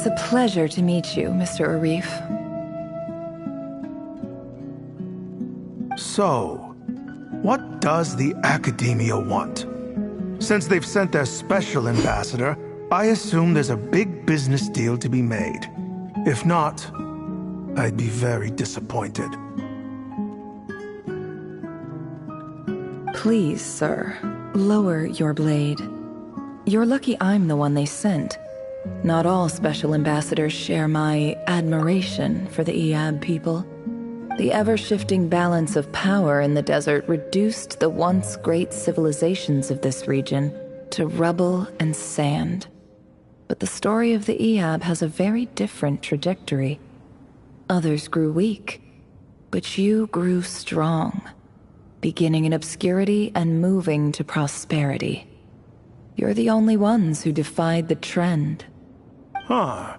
It's a pleasure to meet you, Mr. Arif. So, what does the Academia want? Since they've sent their special ambassador, I assume there's a big business deal to be made. If not, I'd be very disappointed. Please, sir, lower your blade. You're lucky I'm the one they sent. Not all special ambassadors share my admiration for the Iab people. The ever-shifting balance of power in the desert reduced the once great civilizations of this region to rubble and sand. But the story of the Iab has a very different trajectory. Others grew weak, but you grew strong, beginning in obscurity and moving to prosperity. You're the only ones who defied the trend. Huh.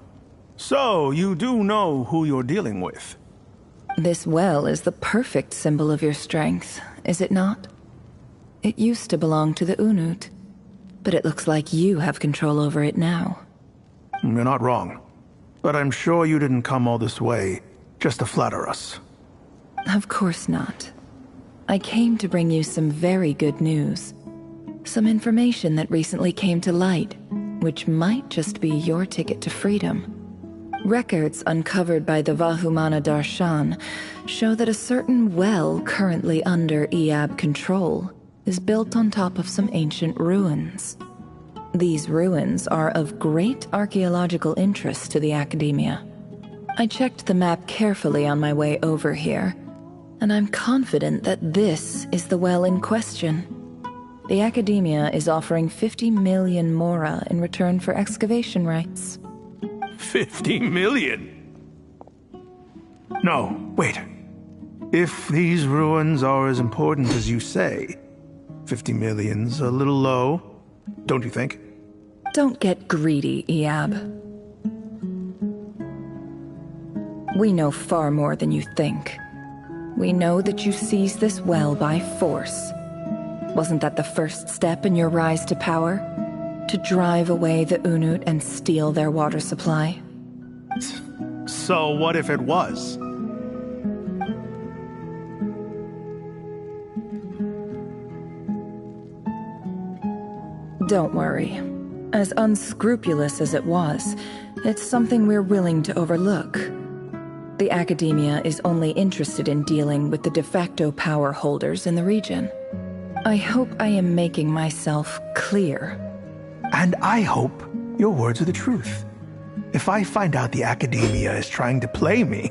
So, you do know who you're dealing with? This well is the perfect symbol of your strength, is it not? It used to belong to the Unut, but it looks like you have control over it now. You're not wrong. But I'm sure you didn't come all this way just to flatter us. Of course not. I came to bring you some very good news. Some information that recently came to light, which might just be your ticket to freedom. Records uncovered by the Vahumana Darshan show that a certain well currently under Iab control is built on top of some ancient ruins. These ruins are of great archaeological interest to the Academia. I checked the map carefully on my way over here, and I'm confident that this is the well in question. The Academia is offering 50 million mora in return for excavation rights. 50 million? No, wait. If these ruins are as important as you say, 50 million's a little low, don't you think? Don't get greedy, Iab. We know far more than you think. We know that you seized this well by force. Wasn't that the first step in your rise to power? To drive away the Unut and steal their water supply? So what if it was? Don't worry. As unscrupulous as it was, it's something we're willing to overlook. The Academia is only interested in dealing with the de facto power holders in the region. I hope I am making myself clear. And I hope your words are the truth. If I find out the Academia is trying to play me,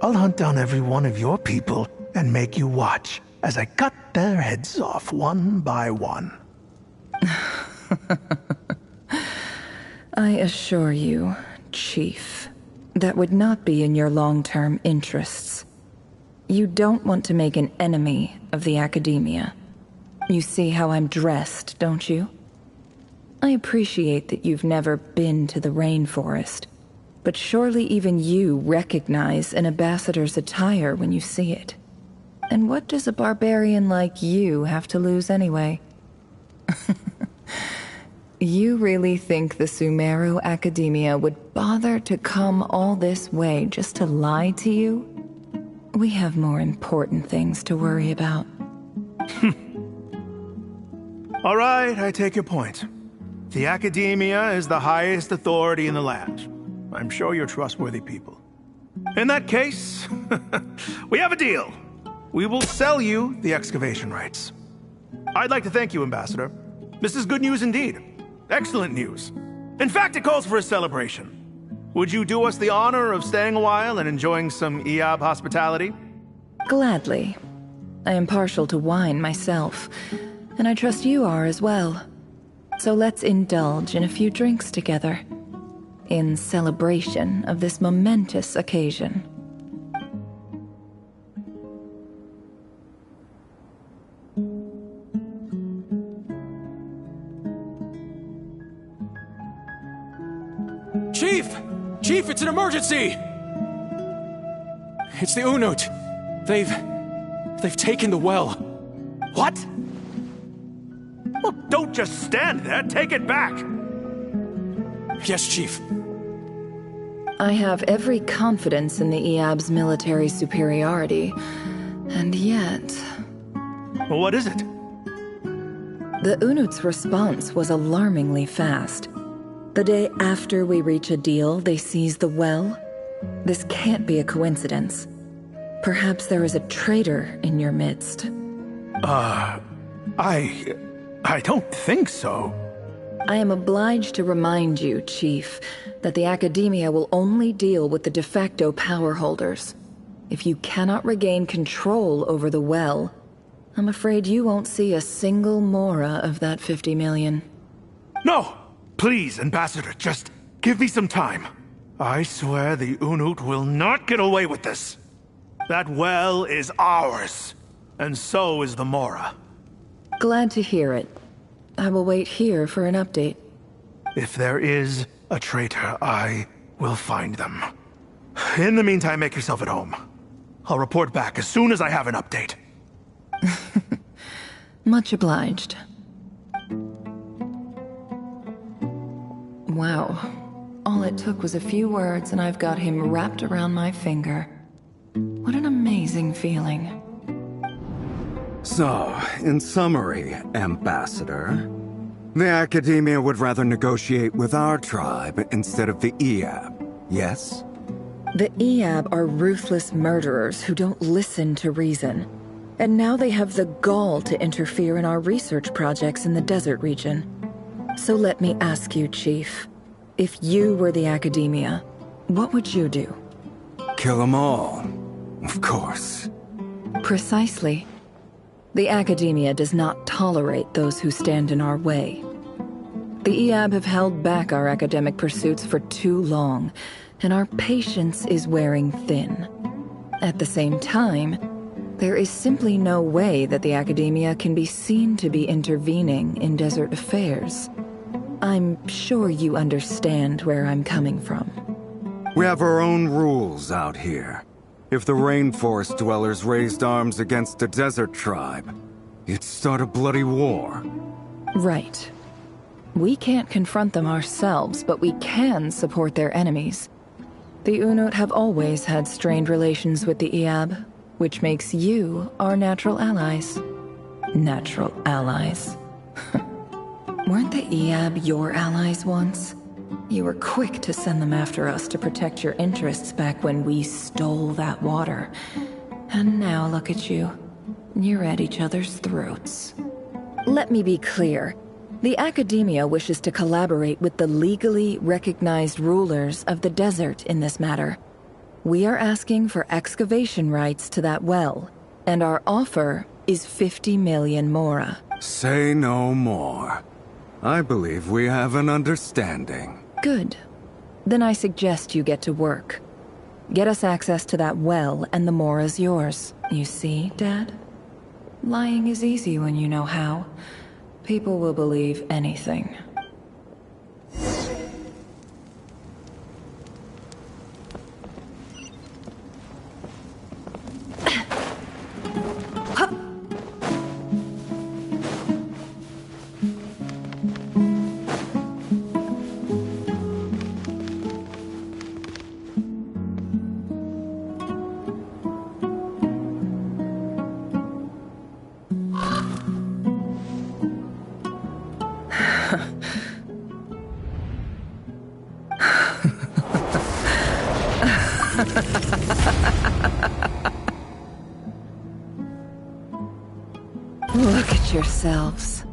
I'll hunt down every one of your people and make you watch as I cut their heads off one by one. I assure you, Chief, that would not be in your long-term interests. You don't want to make an enemy of the Academia. You see how I'm dressed, don't you? I appreciate that you've never been to the rainforest, but surely even you recognize an ambassador's attire when you see it. And what does a barbarian like you have to lose anyway? You really think the Sumeru Academia would bother to come all this way just to lie to you? We have more important things to worry about. All right, I take your point. The Academia is the highest authority in the land. I'm sure you're trustworthy people. In that case, we have a deal. We will sell you the excavation rights. I'd like to thank you, Ambassador. This is good news indeed. Excellent news. In fact, it calls for a celebration. Would you do us the honor of staying a while and enjoying some EOB hospitality? Gladly. I am partial to wine myself, and I trust you are as well. So let's indulge in a few drinks together, in celebration of this momentous occasion. Chief! Chief, it's an emergency! It's the Unut. They've taken the well. What? Well, don't just stand there. Take it back. Yes, Chief. I have every confidence in the EOB's military superiority, and yet... Well, what is it? The Unut's response was alarmingly fast. The day after we reach a deal, they seize the well. This can't be a coincidence. Perhaps there is a traitor in your midst. I don't think so. I am obliged to remind you, Chief, that the Academia will only deal with the de facto power holders. If you cannot regain control over the well, I'm afraid you won't see a single mora of that 50 million. No! Please, Ambassador, just give me some time. I swear the Unut will not get away with this. That well is ours, and so is the Mora. Glad to hear it. I will wait here for an update. If there is a traitor, I will find them. In the meantime, make yourself at home. I'll report back as soon as I have an update. Much obliged. Wow. All it took was a few words and I've got him wrapped around my finger. What an amazing feeling. So, in summary, Ambassador, the Academia would rather negotiate with our tribe instead of the EAB, yes? The EAB are ruthless murderers who don't listen to reason. And now they have the gall to interfere in our research projects in the desert region. So let me ask you, Chief. If you were the Academia, what would you do? Kill them all, of course. Precisely. The Academia does not tolerate those who stand in our way. The EAB have held back our academic pursuits for too long, and our patience is wearing thin. At the same time, there is simply no way that the Academia can be seen to be intervening in desert affairs. I'm sure you understand where I'm coming from. We have our own rules out here. If the rainforest dwellers raised arms against a desert tribe, it'd start a bloody war. Right. We can't confront them ourselves, but we can support their enemies. The Unut have always had strained relations with the EAB, which makes you our natural allies. Natural allies. Weren't the EAB your allies once? You were quick to send them after us to protect your interests back when we stole that water. And now look at you. You're at each other's throats. Let me be clear. The Academia wishes to collaborate with the legally recognized rulers of the desert in this matter. We are asking for excavation rights to that well, and our offer is 50 million mora. Say no more. I believe we have an understanding. Good. Then I suggest you get to work. Get us access to that well, and the mora's yours. You see, Dad? Lying is easy when you know how. People will believe anything. Look at yourselves.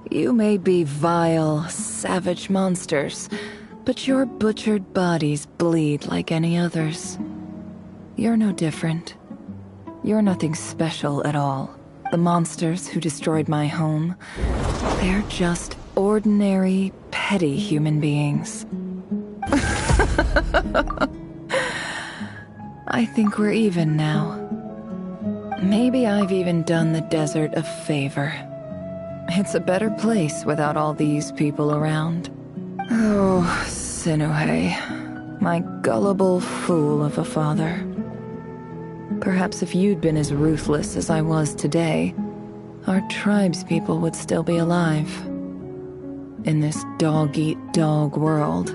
You may be vile, savage monsters, but your butchered bodies bleed like any others. You're no different. You're nothing special at all. The monsters who destroyed my home, they're just ordinary, petty human beings. I think we're even now. Maybe I've even done the desert a favor. It's a better place without all these people around. Oh, Sinuhe, my gullible fool of a father. Perhaps if you'd been as ruthless as I was today, our tribespeople would still be alive. In this dog-eat-dog world,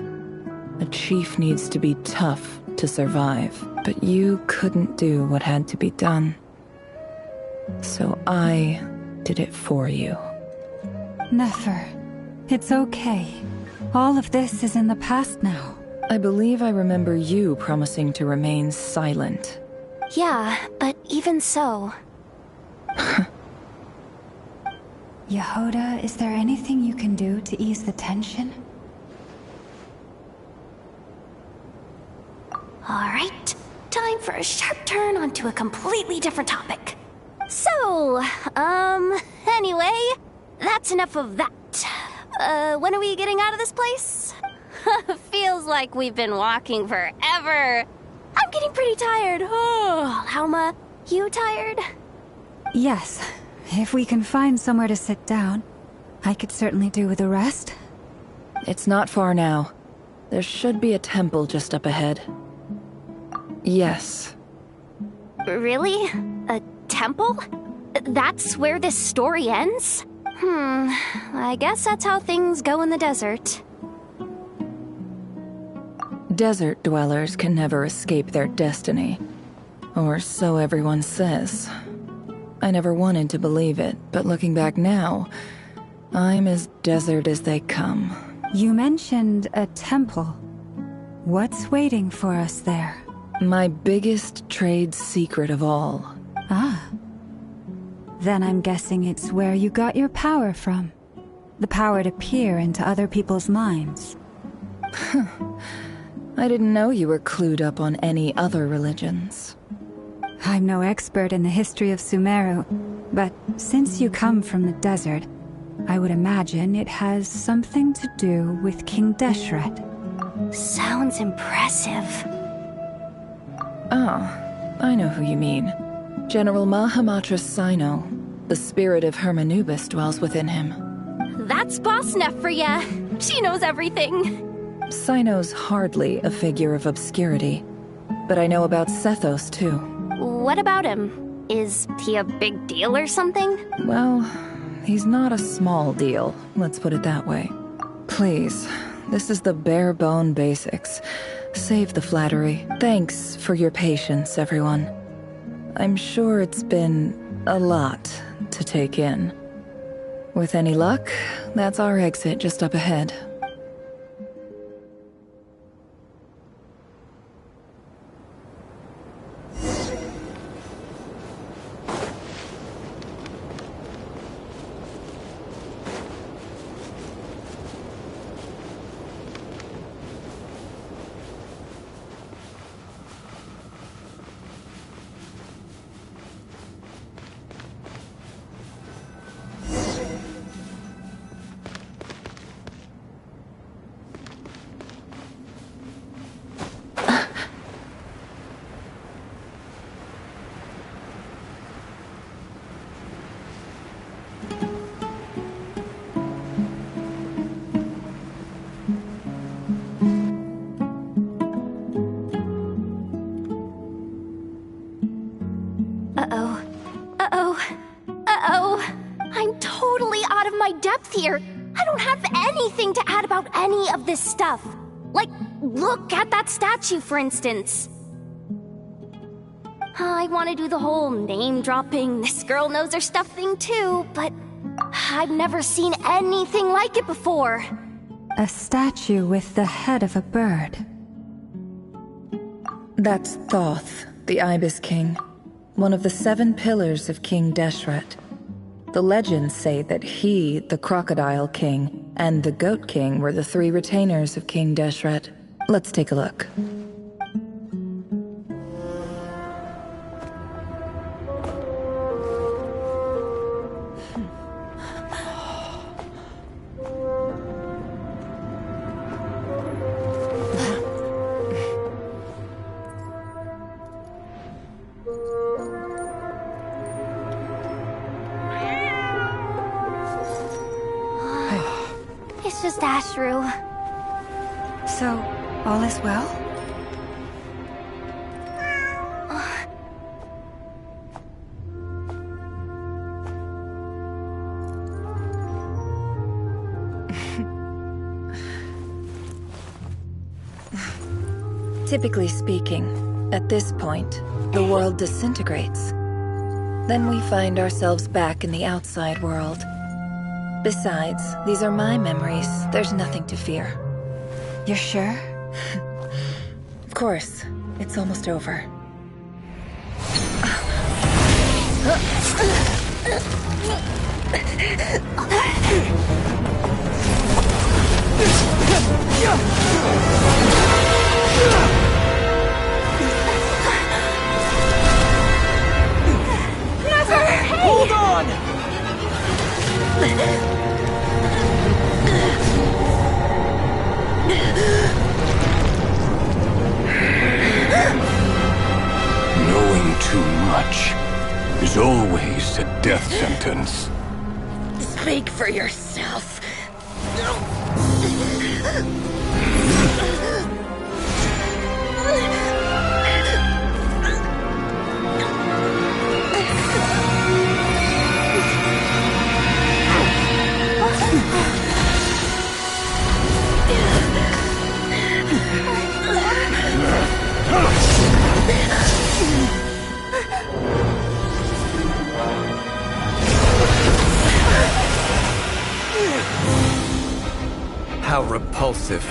a chief needs to be tough to survive, but you couldn't do what had to be done. So I did it for you. Nefer, it's okay. All of this is in the past now. I believe I remember you promising to remain silent. Yeah, but even so... Yehoda, is there anything you can do to ease the tension? Alright, time for a sharp turn onto a completely different topic. So, anyway, that's enough of that. When are we getting out of this place? Feels like we've been walking forever. I'm getting pretty tired. Oh, Lauma, you tired? Yes. If we can find somewhere to sit down, I could certainly do with a rest. It's not far now. There should be a temple just up ahead. Yes. Really? A temple? That's where this story ends? I guess that's how things go in the desert. Desert dwellers can never escape their destiny. Or so everyone says. I never wanted to believe it, but looking back now, I'm as desert as they come. You mentioned a temple. What's waiting for us there? My biggest trade secret of all. Ah. Then I'm guessing it's where you got your power from. The power to peer into other people's minds. I didn't know you were clued up on any other religions. I'm no expert in the history of Sumeru, but since you come from the desert, I would imagine it has something to do with King Deshret. Sounds impressive. Ah, I know who you mean. General Mahamatra Sino. The spirit of Hermanubis dwells within him. That's Boss Neff for ya. She knows everything. Sino's hardly a figure of obscurity, but I know about Sethos too. What about him? Is he a big deal or something? Well, he's not a small deal, let's put it that way. Please, this is the bare-bone basics. Save the flattery. Thanks for your patience, everyone. I'm sure it's been a lot to take in. With any luck, that's our exit just up ahead. I'm totally out of my depth here. I don't have anything to add about any of this stuff. Like, look at that statue, for instance. I want to do the whole name-dropping, this girl knows her stuff thing too, but I've never seen anything like it before. A statue with the head of a bird. That's Thoth, the Ibis King. One of the 7 pillars of King Deshret. The legends say that he, the Crocodile King, and the Goat King were the three retainers of King Deshret. Let's take a look. It's just Ashru. So, all is well? Typically speaking, at this point, the world disintegrates. Then we find ourselves back in the outside world. Besides, these are my memories. There's nothing to fear. You're sure? Of course. It's almost over. Hold on! Knowing too much is always a death sentence. Speak for yourself. How repulsive.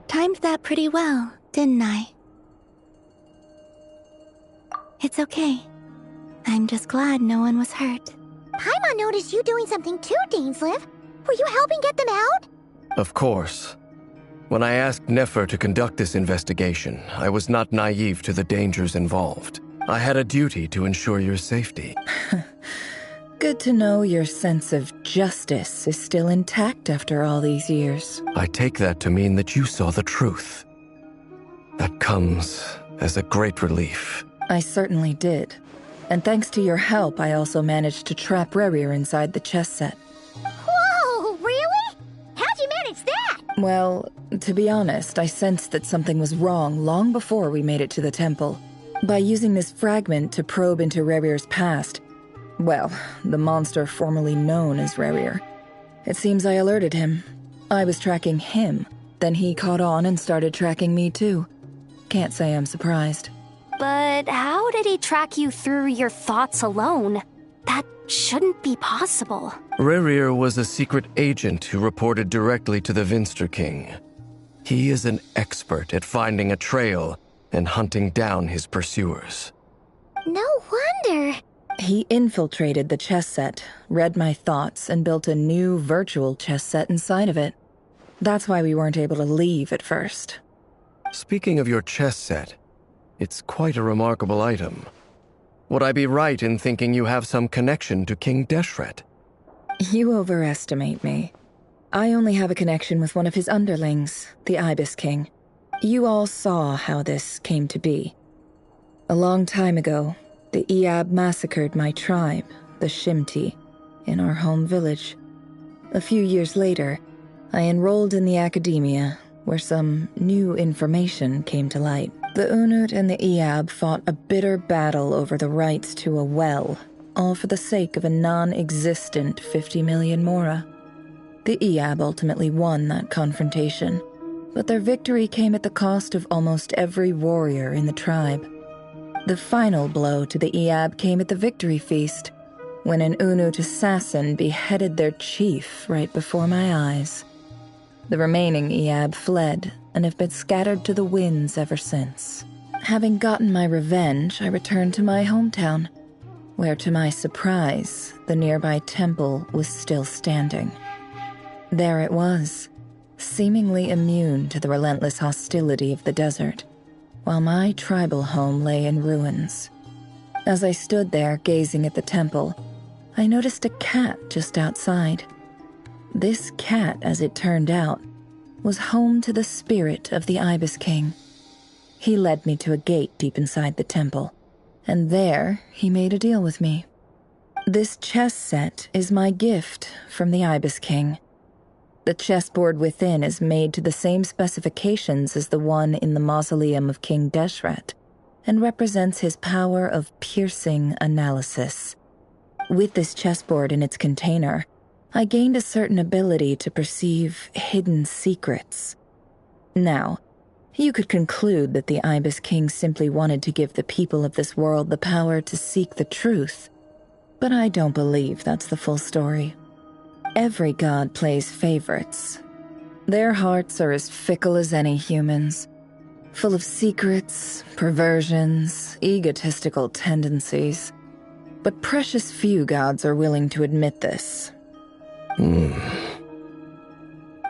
Timed that pretty well, didn't I? It's okay. I'm just glad no one was hurt. Paimon noticed you doing something too, Dainsleif. Were you helping get them out? Of course. When I asked Nefer to conduct this investigation, I was not naive to the dangers involved. I had a duty to ensure your safety. Good to know your sense of justice is still intact after all these years. I take that to mean that you saw the truth. That comes as a great relief. I certainly did. And thanks to your help, I also managed to trap Rerir inside the chess set. Whoa, really? How'd you manage that? Well, to be honest, I sensed that something was wrong long before we made it to the temple. By using this fragment to probe into Rerir's past, well, the monster formerly known as Rerir. It seems I alerted him. I was tracking him, then he caught on and started tracking me too. Can't say I'm surprised. But how did he track you through your thoughts alone? That shouldn't be possible. Rerir was a secret agent who reported directly to the Vinster King. He is an expert at finding a trail and hunting down his pursuers. No wonder. He infiltrated the chess set, read my thoughts, and built a new virtual chess set inside of it. That's why we weren't able to leave at first. Speaking of your chess set, it's quite a remarkable item. Would I be right in thinking you have some connection to King Deshret? You overestimate me. I only have a connection with one of his underlings, the Ibis King. You all saw how this came to be. A long time ago, the Iab massacred my tribe, the Shimti, in our home village. A few years later, I enrolled in the academia, where some new information came to light. The Unut and the Iab fought a bitter battle over the rights to a well, all for the sake of a non-existent 50 million mora. The Iab ultimately won that confrontation, but their victory came at the cost of almost every warrior in the tribe. The final blow to the Iab came at the victory feast, when an Unut assassin beheaded their chief right before my eyes. The remaining Iab fled and have been scattered to the winds ever since. Having gotten my revenge, I returned to my hometown, where to my surprise, the nearby temple was still standing. There it was, seemingly immune to the relentless hostility of the desert, while my tribal home lay in ruins. As I stood there gazing at the temple, I noticed a cat just outside. This cat, as it turned out, was home to the spirit of the Ibis King. He led me to a gate deep inside the temple, and there he made a deal with me. This chess set is my gift from the Ibis King. The chessboard within is made to the same specifications as the one in the mausoleum of King Deshret, and represents his power of piercing analysis. With this chessboard in its container, I gained a certain ability to perceive hidden secrets. Now, you could conclude that the Ibis King simply wanted to give the people of this world the power to seek the truth, but I don't believe that's the full story. Every god plays favorites. Their hearts are as fickle as any human's, full of secrets, perversions, egotistical tendencies. But precious few gods are willing to admit this.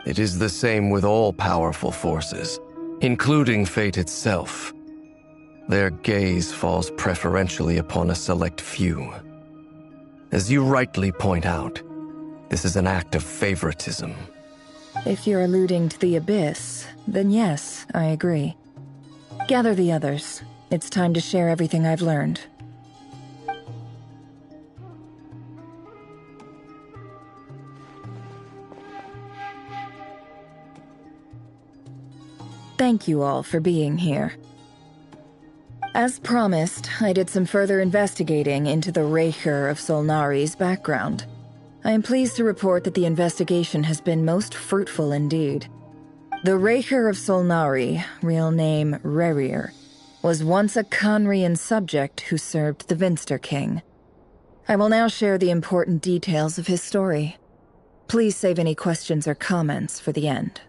It is the same with all powerful forces, including fate itself. Their gaze falls preferentially upon a select few. As you rightly point out, this is an act of favoritism. If you're alluding to the Abyss, then yes, I agree. Gather the others. It's time to share everything I've learned. Thank you all for being here. As promised, I did some further investigating into the Raker of Solnari's background. I am pleased to report that the investigation has been most fruitful indeed. The Raker of Solnari, real name Rerir, was once a Conrian subject who served the Vinster King. I will now share the important details of his story. Please save any questions or comments for the end.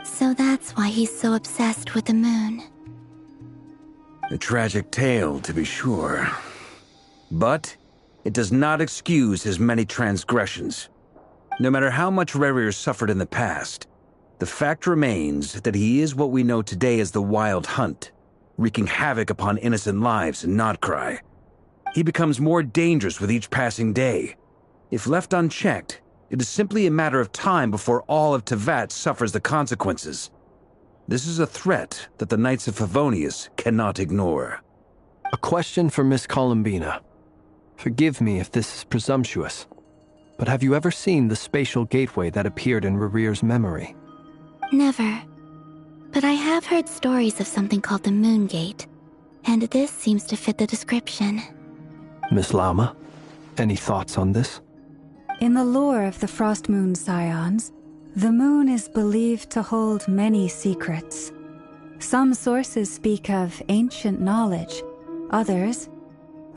So that's why he's so obsessed with the moon. A tragic tale, to be sure. But it does not excuse his many transgressions. No matter how much Rerir suffered in the past, the fact remains that he is what we know today as the Wild Hunt, wreaking havoc upon innocent lives in Notcry. He becomes more dangerous with each passing day. If left unchecked, it is simply a matter of time before all of Teyvat suffers the consequences. This is a threat that the Knights of Favonius cannot ignore. A question for Miss Columbina. Forgive me if this is presumptuous, but have you ever seen the spatial gateway that appeared in Rerear's memory? Never. But I have heard stories of something called the MooN Gate, and this seems to fit the description. Miss Lama, any thoughts on this? In the lore of the Frost Moon Scions, the moon is believed to hold many secrets. Some sources speak of ancient knowledge, others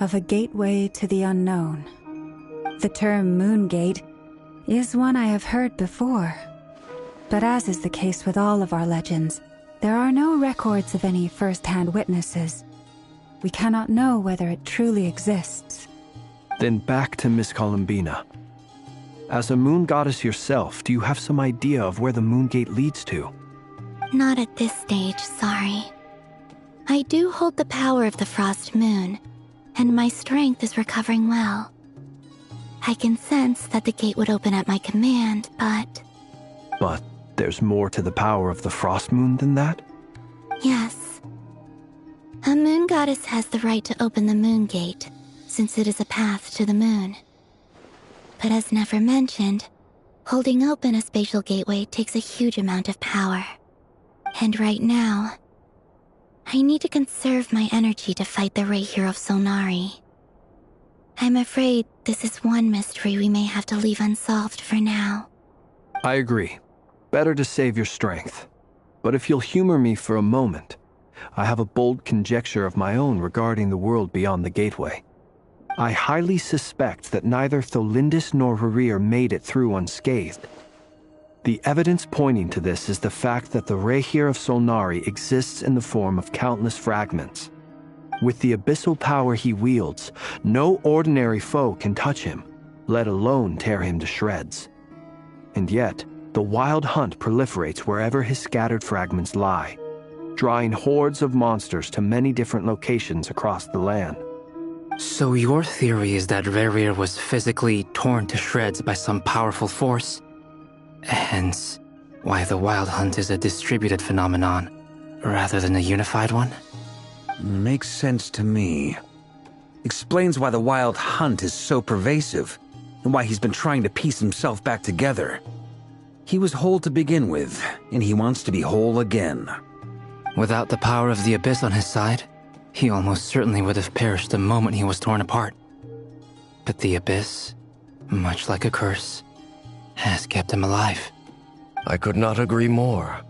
of a gateway to the unknown. The term MooN Gate is one I have heard before, but as is the case with all of our legends, there are no records of any first-hand witnesses. We cannot know whether it truly exists. Then back to Miss Columbina. As a moon goddess yourself, do you have some idea of where the MooN Gate leads to? Not at this stage, sorry. I do hold the power of the Frost Moon, and my strength is recovering well. I can sense that the gate would open at my command, but... But there's more to the power of the Frost Moon than that? Yes. A moon goddess has the right to open the MooN Gate, since it is a path to the moon. But as never mentioned, holding open a spatial gateway takes a huge amount of power. And right now, I need to conserve my energy to fight the Rahier of Solnari. I'm afraid this is one mystery we may have to leave unsolved for now. I agree. Better to save your strength. But if you'll humor me for a moment, I have a bold conjecture of my own regarding the world beyond the gateway. I highly suspect that neither Tholindis nor Rerear made it through unscathed. The evidence pointing to this is the fact that the Rahier of Solnari exists in the form of countless fragments. With the abyssal power he wields, no ordinary foe can touch him, let alone tear him to shreds. And yet, the wild hunt proliferates wherever his scattered fragments lie, drawing hordes of monsters to many different locations across the land. So your theory is that Rerear was physically torn to shreds by some powerful force? Hence, why the Wild Hunt is a distributed phenomenon, rather than a unified one? Makes sense to me. Explains why the Wild Hunt is so pervasive, and why he's been trying to piece himself back together. He was whole to begin with, and he wants to be whole again. Without the power of the Abyss on his side, he almost certainly would have perished the moment he was torn apart. But the Abyss, much like a curse, has kept him alive. I could not agree more.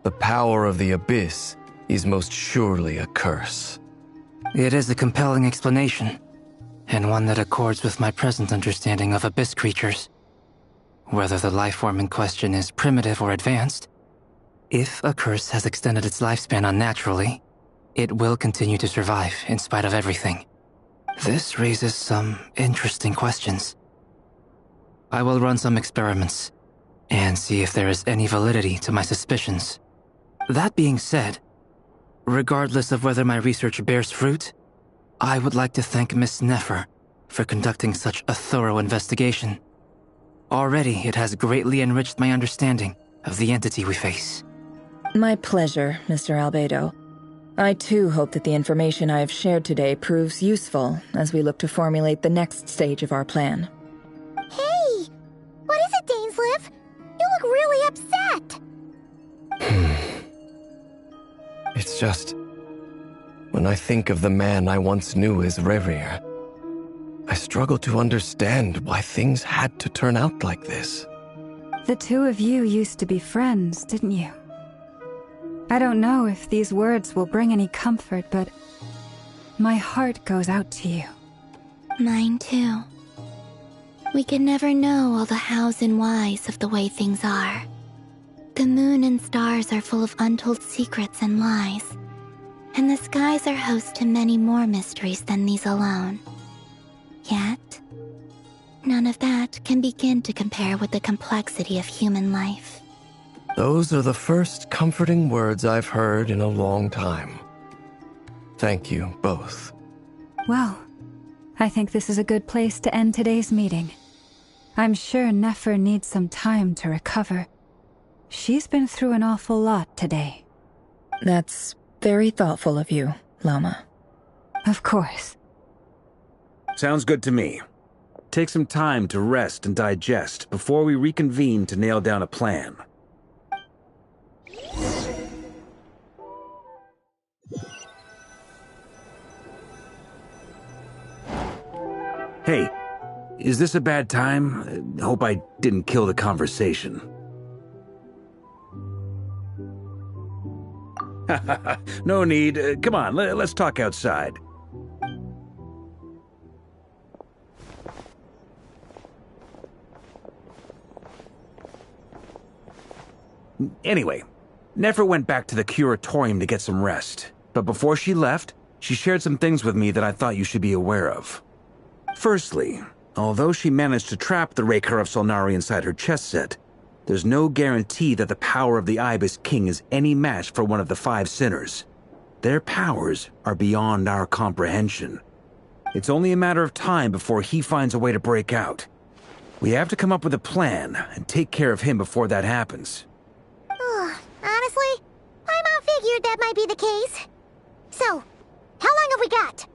The power of the Abyss is most surely a curse. It is a compelling explanation, and one that accords with my present understanding of Abyss creatures. Whether the life form in question is primitive or advanced, if a curse has extended its lifespan unnaturally, it will continue to survive in spite of everything. This raises some interesting questions. I will run some experiments and see if there is any validity to my suspicions. That being said, regardless of whether my research bears fruit, I would like to thank Miss Nefer for conducting such a thorough investigation. Already, it has greatly enriched my understanding of the entity we face. My pleasure, Mr. Albedo. I too hope that the information I have shared today proves useful as we look to formulate the next stage of our plan. Hey! What is it, Dainsleif? You look really upset! It's just... when I think of the man I once knew as Rerear, I struggle to understand why things had to turn out like this. The two of you used to be friends, didn't you? I don't know if these words will bring any comfort, but my heart goes out to you. Mine too. We can never know all the hows and whys of the way things are. The moon and stars are full of untold secrets and lies, and the skies are host to many more mysteries than these alone. Yet, none of that can begin to compare with the complexity of human life. Those are the first comforting words I've heard in a long time. Thank you, both. Well, I think this is a good place to end today's meeting. I'm sure Nefer needs some time to recover. She's been through an awful lot today. That's very thoughtful of you, Llama. Of course. Sounds good to me. Take some time to rest and digest before we reconvene to nail down a plan. Hey, is this a bad time? Hope I didn't kill the conversation. No need. Come on, let's talk outside. Anyway, Nefer went back to the curatorium to get some rest. But before she left, she shared some things with me that I thought you should be aware of. Firstly, although she managed to trap the Raker of Solnari inside her chess set, there's no guarantee that the power of the Ibis King is any match for one of the 5 sinners. Their powers are beyond our comprehension. It's only a matter of time before he finds a way to break out. We have to come up with a plan and take care of him before that happens. Honestly, my mom figured that might be the case. So, how long have we got?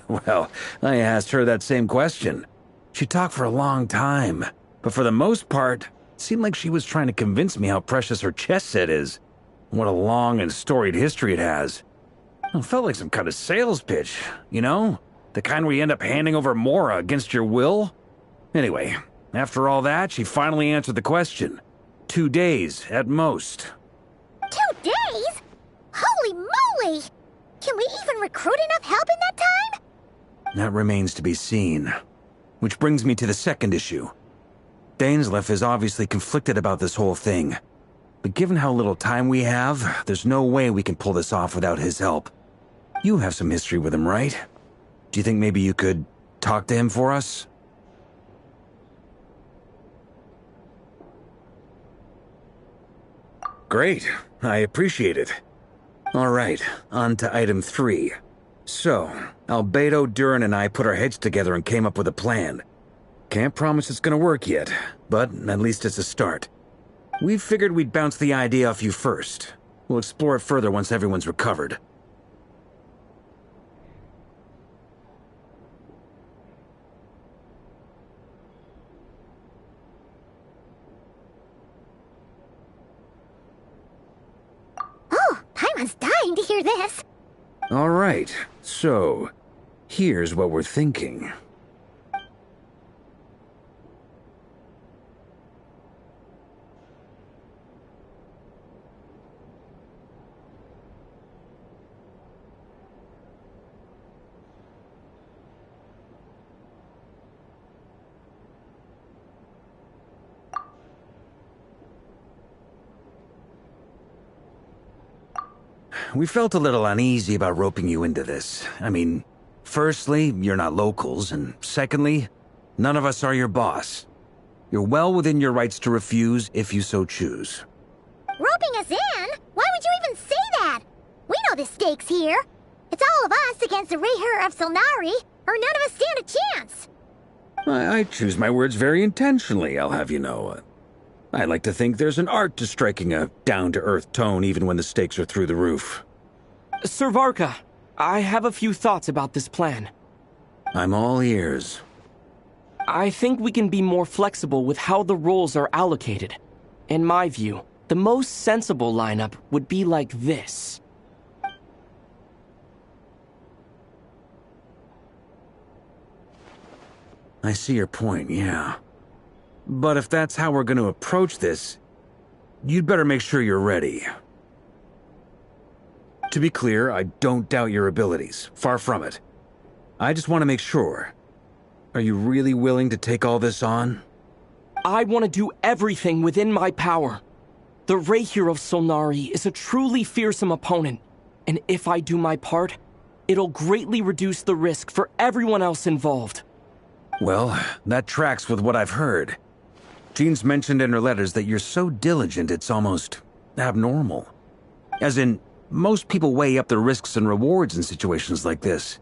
Well, I asked her that same question. She talked for a long time, but for the most part, it seemed like she was trying to convince me how precious her chess set is. What a long and storied history it has. It felt like some kind of sales pitch, you know? The kind where you end up handing over Mora against your will? Anyway, after all that, she finally answered the question. 2 days, at most. 2 days? Holy moly! Can we even recruit enough help in that time? That remains to be seen. Which brings me to the second issue. Dainsleif is obviously conflicted about this whole thing. But given how little time we have, there's no way we can pull this off without his help. You have some history with him, right? Do you think maybe you could talk to him for us? Great. I appreciate it. All right, on to item 3. So, Albedo, Durin, and I put our heads together and came up with a plan. Can't promise it's gonna work yet, but at least it's a start. We figured we'd bounce the idea off you first. We'll explore it further once everyone's recovered. Paimon's dying to hear this. All right, so here's what we're thinking. We felt a little uneasy about roping you into this. I mean, firstly, you're not locals, and secondly, none of us are your boss. You're well within your rights to refuse if you so choose. Roping us in? Why would you even say that? We know the stakes here. It's all of us against the Rayher of Solnari, or none of us stand a chance. I choose my words very intentionally, I'll have you know. I like to think there's an art to striking a down-to-earth tone even when the stakes are through the roof. Sir Varka, I have a few thoughts about this plan. I'm all ears. I think we can be more flexible with how the roles are allocated. In my view, the most sensible lineup would be like this. I see your point, yeah. But if that's how we're going to approach this, you'd better make sure you're ready. To be clear, I don't doubt your abilities. Far from it. I just want to make sure. Are you really willing to take all this on? I want to do everything within my power. The Rayher of Solnari is a truly fearsome opponent, and if I do my part, it'll greatly reduce the risk for everyone else involved. Well, that tracks with what I've heard. Jean's mentioned in her letters that you're so diligent it's almost abnormal. As in, Most people weigh up the risks and rewards in situations like this.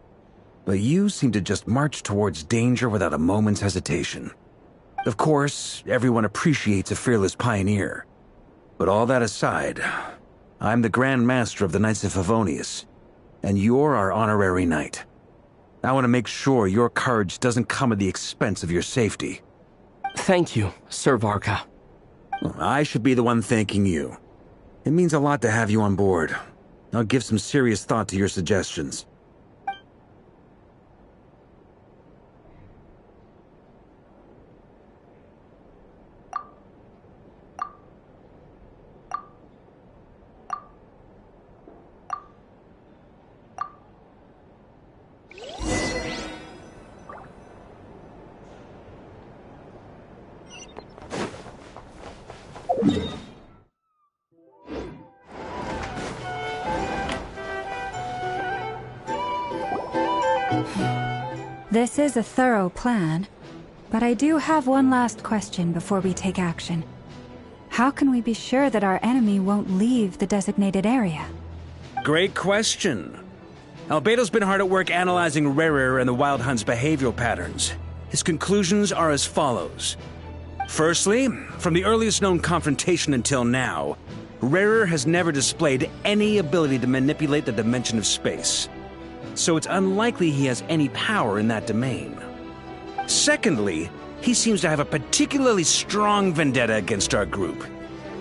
But you seem to just march towards danger without a moment's hesitation. Of course, everyone appreciates a fearless pioneer. But all that aside, I'm the Grand Master of the Knights of Favonius, and you're our honorary knight. I want to make sure your courage doesn't come at the expense of your safety. Thank you, Sir Varka. I should be the one thanking you. It means a lot to have you on board. I'll give some serious thought to your suggestions. This is a thorough plan, but I do have one last question before we take action. How can we be sure that our enemy won't leave the designated area? Great question. Albedo's been hard at work analyzing Rarer and the Wild Hunt's behavioral patterns. His conclusions are as follows. Firstly, from the earliest known confrontation until now, Rarer has never displayed any ability to manipulate the dimension of space. So it's unlikely he has any power in that domain. Secondly, he seems to have a particularly strong vendetta against our group.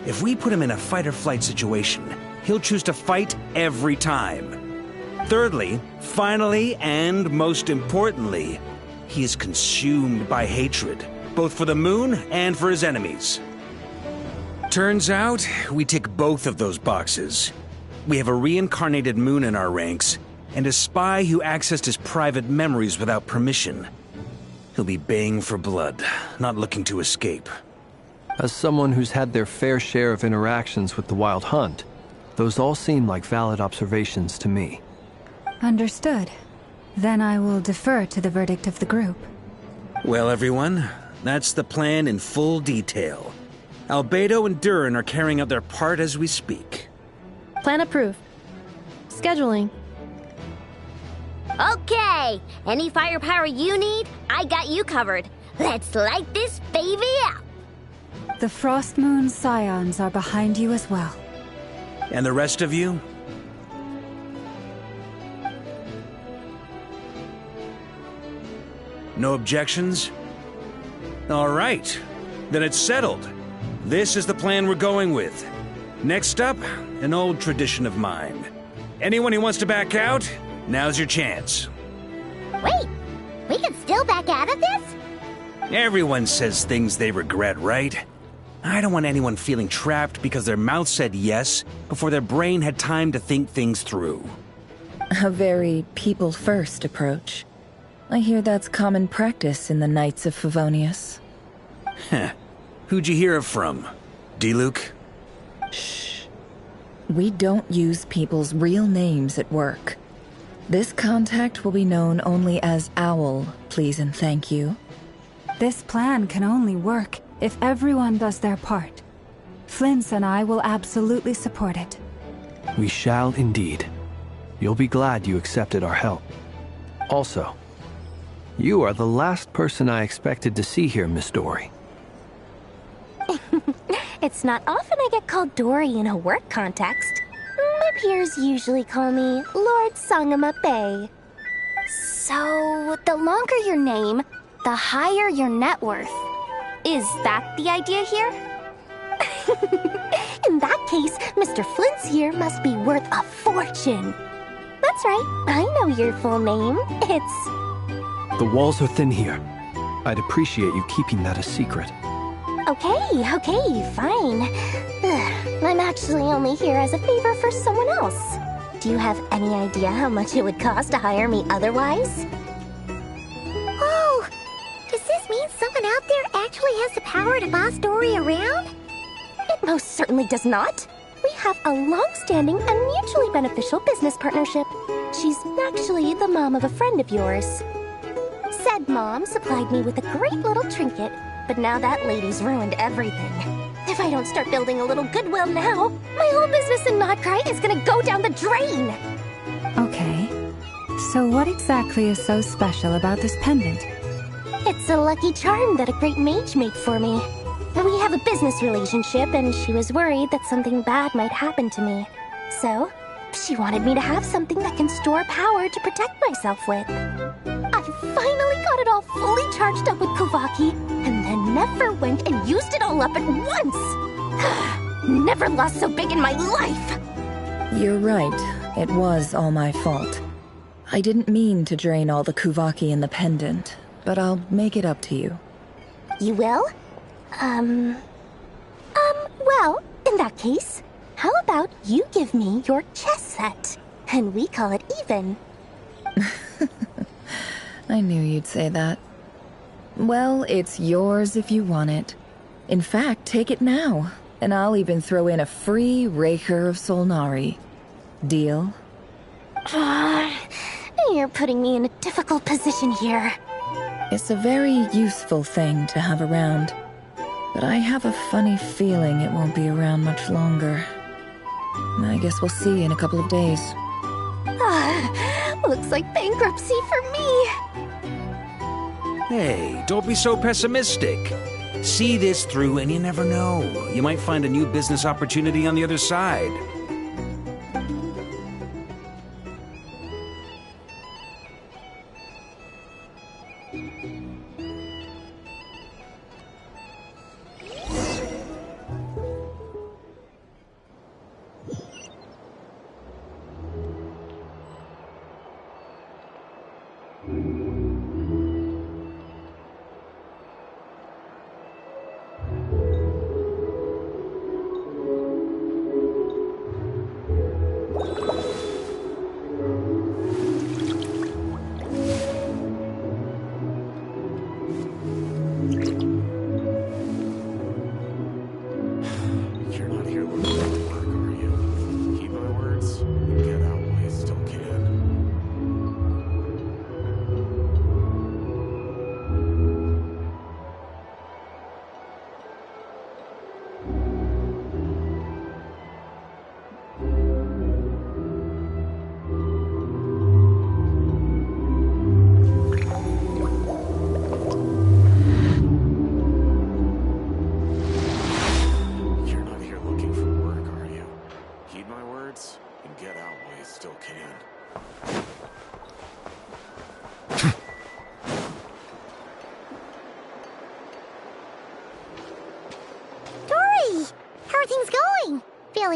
If we put him in a fight-or-flight situation, he'll choose to fight every time. Thirdly, finally, and most importantly, he is consumed by hatred, both for the MooN and for his enemies. Turns out, we tick both of those boxes. We have a reincarnated MooN in our ranks, and a spy who accessed his private memories without permission. He'll be baying for blood, not looking to escape. As someone who's had their fair share of interactions with the Wild Hunt, those all seem like valid observations to me. Understood. Then I will defer to the verdict of the group. Well, everyone, that's the plan in full detail. Albedo and Durin are carrying out their part as we speak. Plan approved. Scheduling. Okay, any firepower you need, I got you covered. Let's light this baby up. The Frost Moon Scions are behind you as well. And the rest of you? No objections? All right, then it's settled. This is the plan we're going with. Next up, an old tradition of mine. Anyone who wants to back out, now's your chance. Wait, we can still back out of this? Everyone says things they regret, right? I don't want anyone feeling trapped because their mouth said yes before their brain had time to think things through. A very people-first approach. I hear that's common practice in the Knights of Favonius. Heh. Who'd you hear it from? D-Luke? Shh. We don't use people's real names at work. This contact will be known only as Owl, please and thank you. This plan can only work if everyone does their part. Flint's and I will absolutely support it. We shall indeed. You'll be glad you accepted our help. Also, you are the last person I expected to see here, Miss Dory. It's not often I get called Dory in a work context. My peers usually call me Lord Sangamabe. So, the longer your name, the higher your net worth. Is that the idea here? In that case, Mr. Flint's here must be worth a fortune. That's right, I know your full name. It's... The walls are thin here. I'd appreciate you keeping that a secret. Okay, fine. I'm actually only here as a favor for someone else. Do you have any idea how much it would cost to hire me otherwise? Oh, does this mean someone out there actually has the power to boss Dory around? It most certainly does not. We have a long-standing and mutually beneficial business partnership. She's actually the mom of a friend of yours. Said mom supplied me with a great little trinket, but now that lady's ruined everything. If I don't start building a little goodwill now, my whole business in Notcry is gonna go down the drain! Okay. So what exactly is so special about this pendant? It's a lucky charm that a great mage made for me. We have a business relationship, and she was worried that something bad might happen to me. So, she wanted me to have something that can store power to protect myself with. I finally got it all fully charged up with Kovaki, and then never went and used it all up at once! Never lost so big in my life! You're right. It was all my fault. I didn't mean to drain all the Kuvaki in the pendant, but I'll make it up to you. You will? Well, in that case, how about you give me your chess set, and we call it even? I knew you'd say that. Well, it's yours if you want it. In fact, take it now, and I'll even throw in a free Raker of Solnari. Deal? You're putting me in a difficult position here. It's a very useful thing to have around, but I have a funny feeling it won't be around much longer. I guess we'll see in a couple of days. Looks like bankruptcy for me. Hey, don't be so pessimistic. See this through and you never know. You might find a new business opportunity on the other side.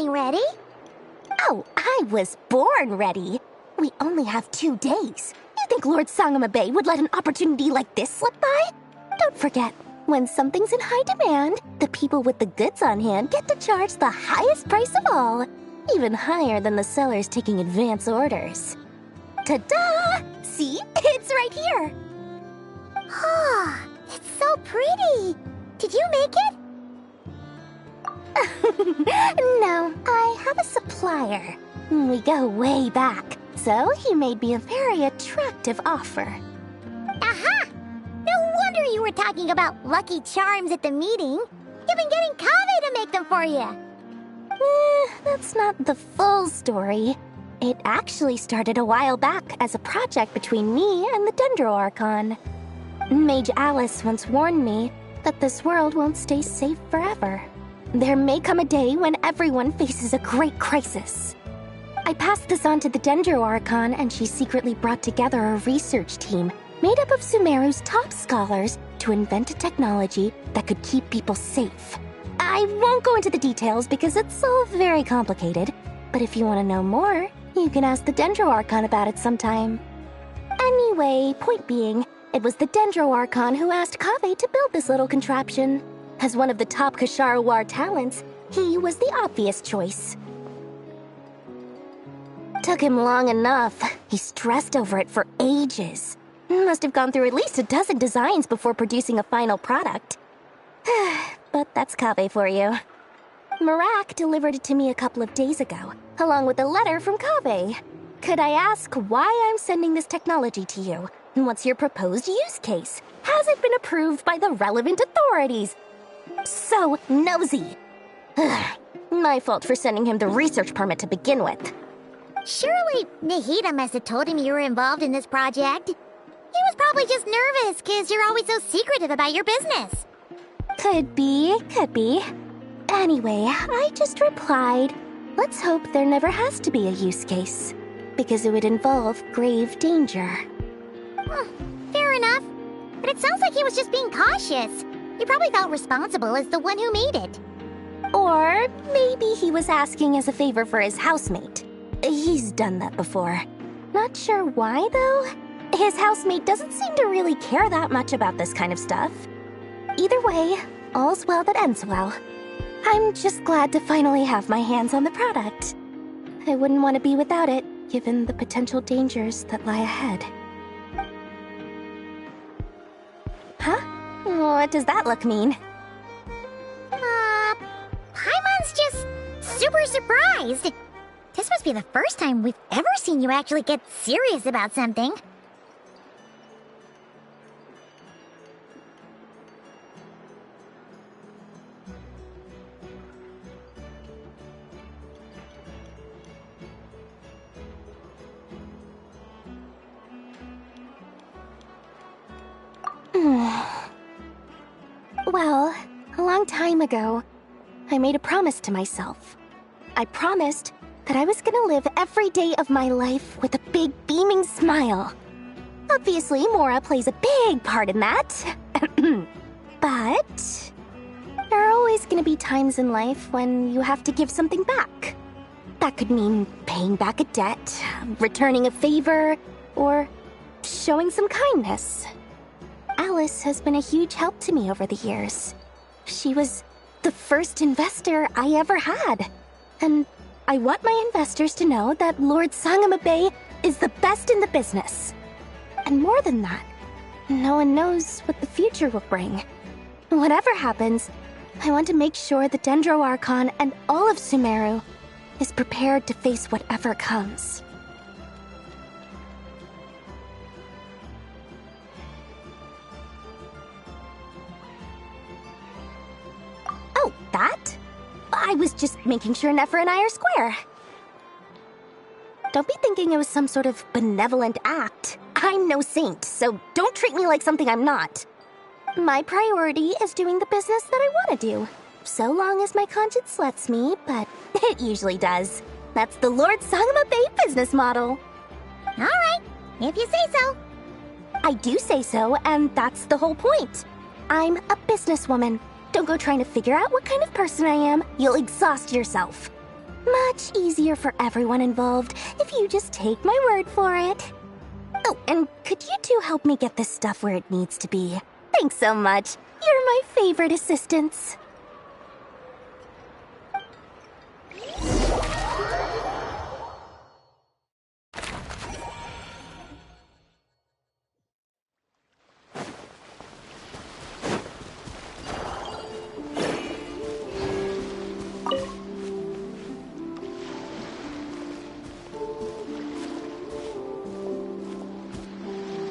Ready? Oh, I was born ready. We only have 2 days. You think Lord Sangamabe would let an opportunity like this slip by? Don't forget, when something's in high demand, the people with the goods on hand get to charge the highest price of all, even higher than the sellers taking advance orders. Ta-da! See? It's right here! Ah, it's so pretty! Did you make it? No, I have a supplier. We go way back, so he made me a very attractive offer. Aha! No wonder you were talking about lucky charms at the meeting. You've been getting Kaveh to make them for you. That's not the full story. It actually started a while back as a project between me and the Dendro Archon. Mage Alice once warned me that this world won't stay safe forever. There may come a day when everyone faces a great crisis. I passed this on to the Dendro Archon, and she secretly brought together a research team made up of Sumeru's top scholars to invent a technology that could keep people safe. I won't go into the details because it's all very complicated, but if you want to know more, you can ask the Dendro Archon about it sometime. Anyway, point being, it was the Dendro Archon who asked Kaveh to build this little contraption. As one of the top Kashara War talents, he was the obvious choice. Took him long enough. He stressed over it for ages. Must have gone through at least a dozen designs before producing a final product. But that's Kaveh for you. Marak delivered it to me a couple of days ago, along with a letter from Kaveh. Could I ask why I'm sending this technology to you? What's your proposed use case? Has it been approved by the relevant authorities? So nosy. My fault for sending him the research permit to begin with. Surely Nahida must have told him you were involved in this project. He was probably just nervous because you're always so secretive about your business. Could be. Anyway, I just replied, let's hope there never has to be a use case, because it would involve grave danger. Fair enough. But it sounds like he was just being cautious. He probably felt responsible as the one who made it. Or maybe he was asking as a favor for his housemate. He's done that before. Not sure why, though. His housemate doesn't seem to really care that much about this kind of stuff. Either way, all's well that ends well. I'm just glad to finally have my hands on the product. I wouldn't want to be without it, given the potential dangers that lie ahead. Huh? What does that look mean? Paimon's just super surprised. This must be the first time we've ever seen you actually get serious about something. Well, a long time ago, I made a promise to myself. I promised that I was gonna live every day of my life with a big beaming smile. Obviously, Mora plays a big part in that. But there are always gonna be times in life when you have to give something back. That could mean paying back a debt, returning a favor, or showing some kindness. Alice has been a huge help to me over the years. She was the first investor I ever had. And I want my investors to know that Lord Sangama Bay is the best in the business. And more than that, no one knows what the future will bring. Whatever happens, I want to make sure the Dendro Archon and all of Sumeru is prepared to face whatever comes. Oh, that? I was just making sure Nefer and I are square. Don't be thinking it was some sort of benevolent act. I'm no saint, so don't treat me like something I'm not. My priority is doing the business that I want to do, so long as my conscience lets me, but it usually does. That's the Lord Sangama Bay business model. All right, if you say so. I do say so, and that's the whole point. I'm a businesswoman. Don't go trying to figure out what kind of person I am. You'll exhaust yourself. Much easier for everyone involved if you just take my word for it. Oh, and could you two help me get this stuff where it needs to be? Thanks so much. You're my favorite assistants.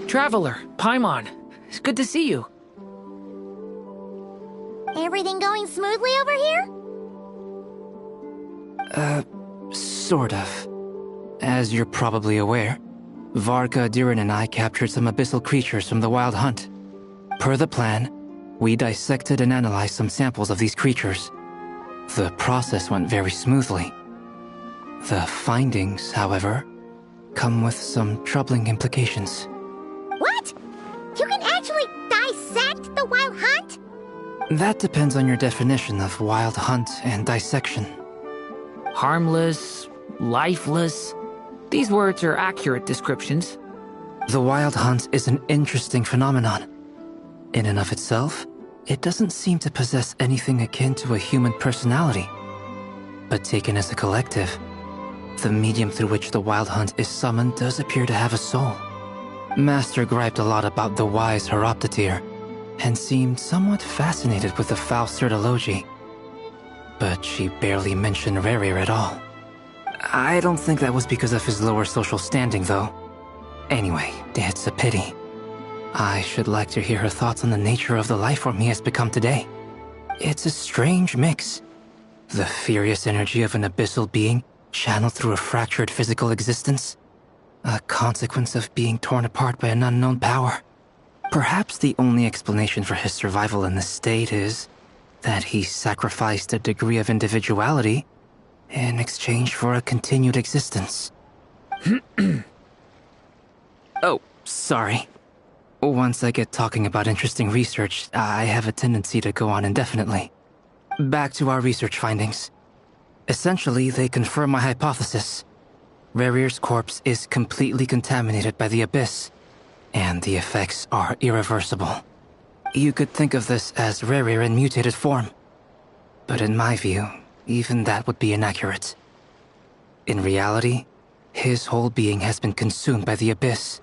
Traveler, Paimon, it's good to see you. Everything going smoothly over here? Sort of. As you're probably aware, Varka, Diren, and I captured some abyssal creatures from the Wild Hunt. Per the plan, we dissected and analyzed some samples of these creatures. The process went very smoothly. The findings, however, come with some troubling implications. What? You can actually dissect the Wild Hunt? That depends on your definition of Wild Hunt and dissection. Harmless, lifeless. These words are accurate descriptions. The Wild Hunt is an interesting phenomenon. In and of itself, it doesn't seem to possess anything akin to a human personality. But taken as a collective, the medium through which the Wild Hunt is summoned does appear to have a soul. Master griped a lot about the wise Horoptotire, and seemed somewhat fascinated with the foul Certology. But she barely mentioned Rerir at all. I don't think that was because of his lower social standing, though. Anyway, it's a pity. I should like to hear her thoughts on the nature of the lifeform he has become today. It's a strange mix. The furious energy of an abyssal being channeled through a fractured physical existence? A consequence of being torn apart by an unknown power? Perhaps the only explanation for his survival in this state is that he sacrificed a degree of individuality in exchange for a continued existence. Oh, sorry. Once I get talking about interesting research, I have a tendency to go on indefinitely. Back to our research findings. Essentially, they confirm my hypothesis. Rerir's corpse is completely contaminated by the Abyss, and the effects are irreversible. You could think of this as Rerir in mutated form. But in my view, even that would be inaccurate. In reality, his whole being has been consumed by the Abyss.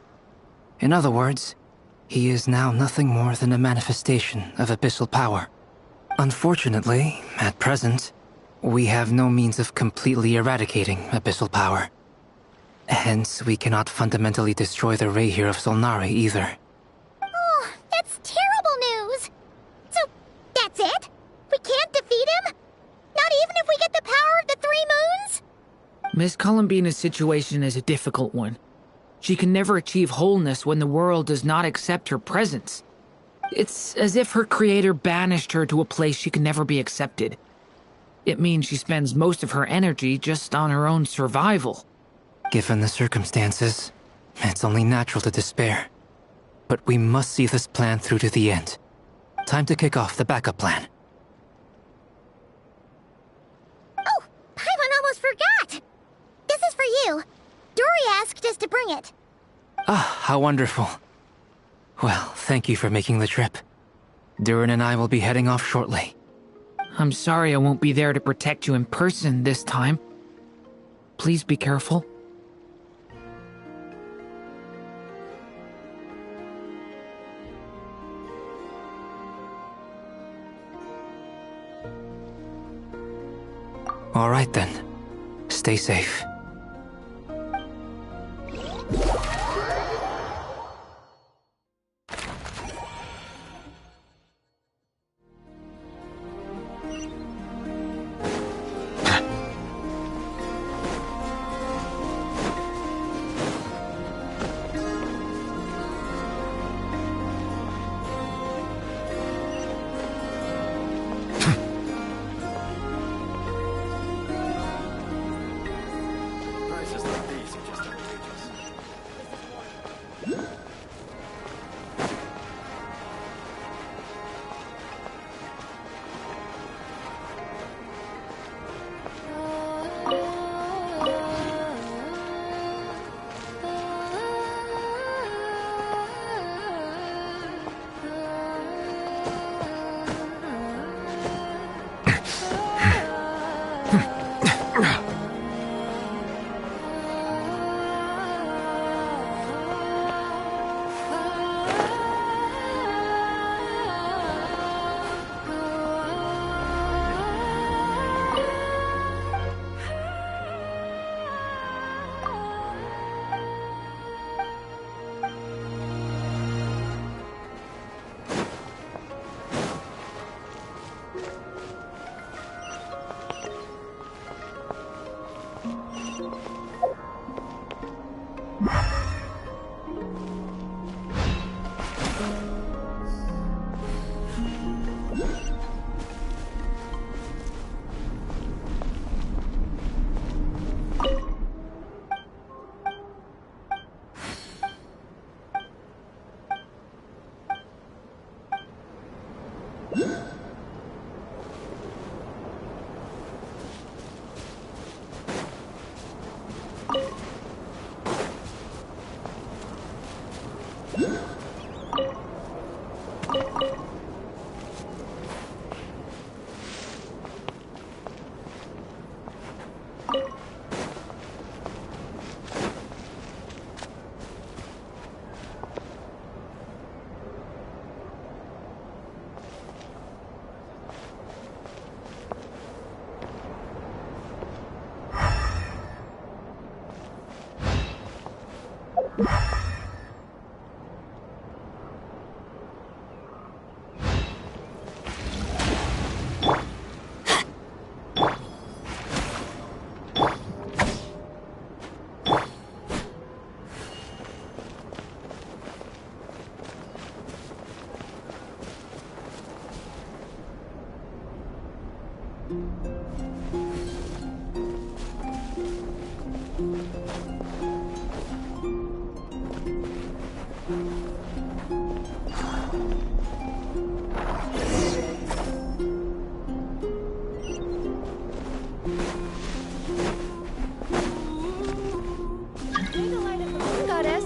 In other words, he is now nothing more than a manifestation of abyssal power. Unfortunately, at present, we have no means of completely eradicating abyssal power. Hence, we cannot fundamentally destroy the Reihir of Solnari either. Oh, that's terrible news! So, that's it? We can't defeat him? Not even if we get the power of the Three Moons? Miss Columbina's situation is a difficult one. She can never achieve wholeness when the world does not accept her presence. It's as if her creator banished her to a place she can never be accepted. It means she spends most of her energy just on her own survival. Given the circumstances, it's only natural to despair. But we must see this plan through to the end. Time to kick off the backup plan. Oh, Paimon almost forgot! This is for you. Dory asked us to bring it. Ah, how wonderful. Well, thank you for making the trip. Durin and I will be heading off shortly. I'm sorry I won't be there to protect you in person this time. Please be careful. All right then. Stay safe.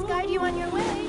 us guide you on your way.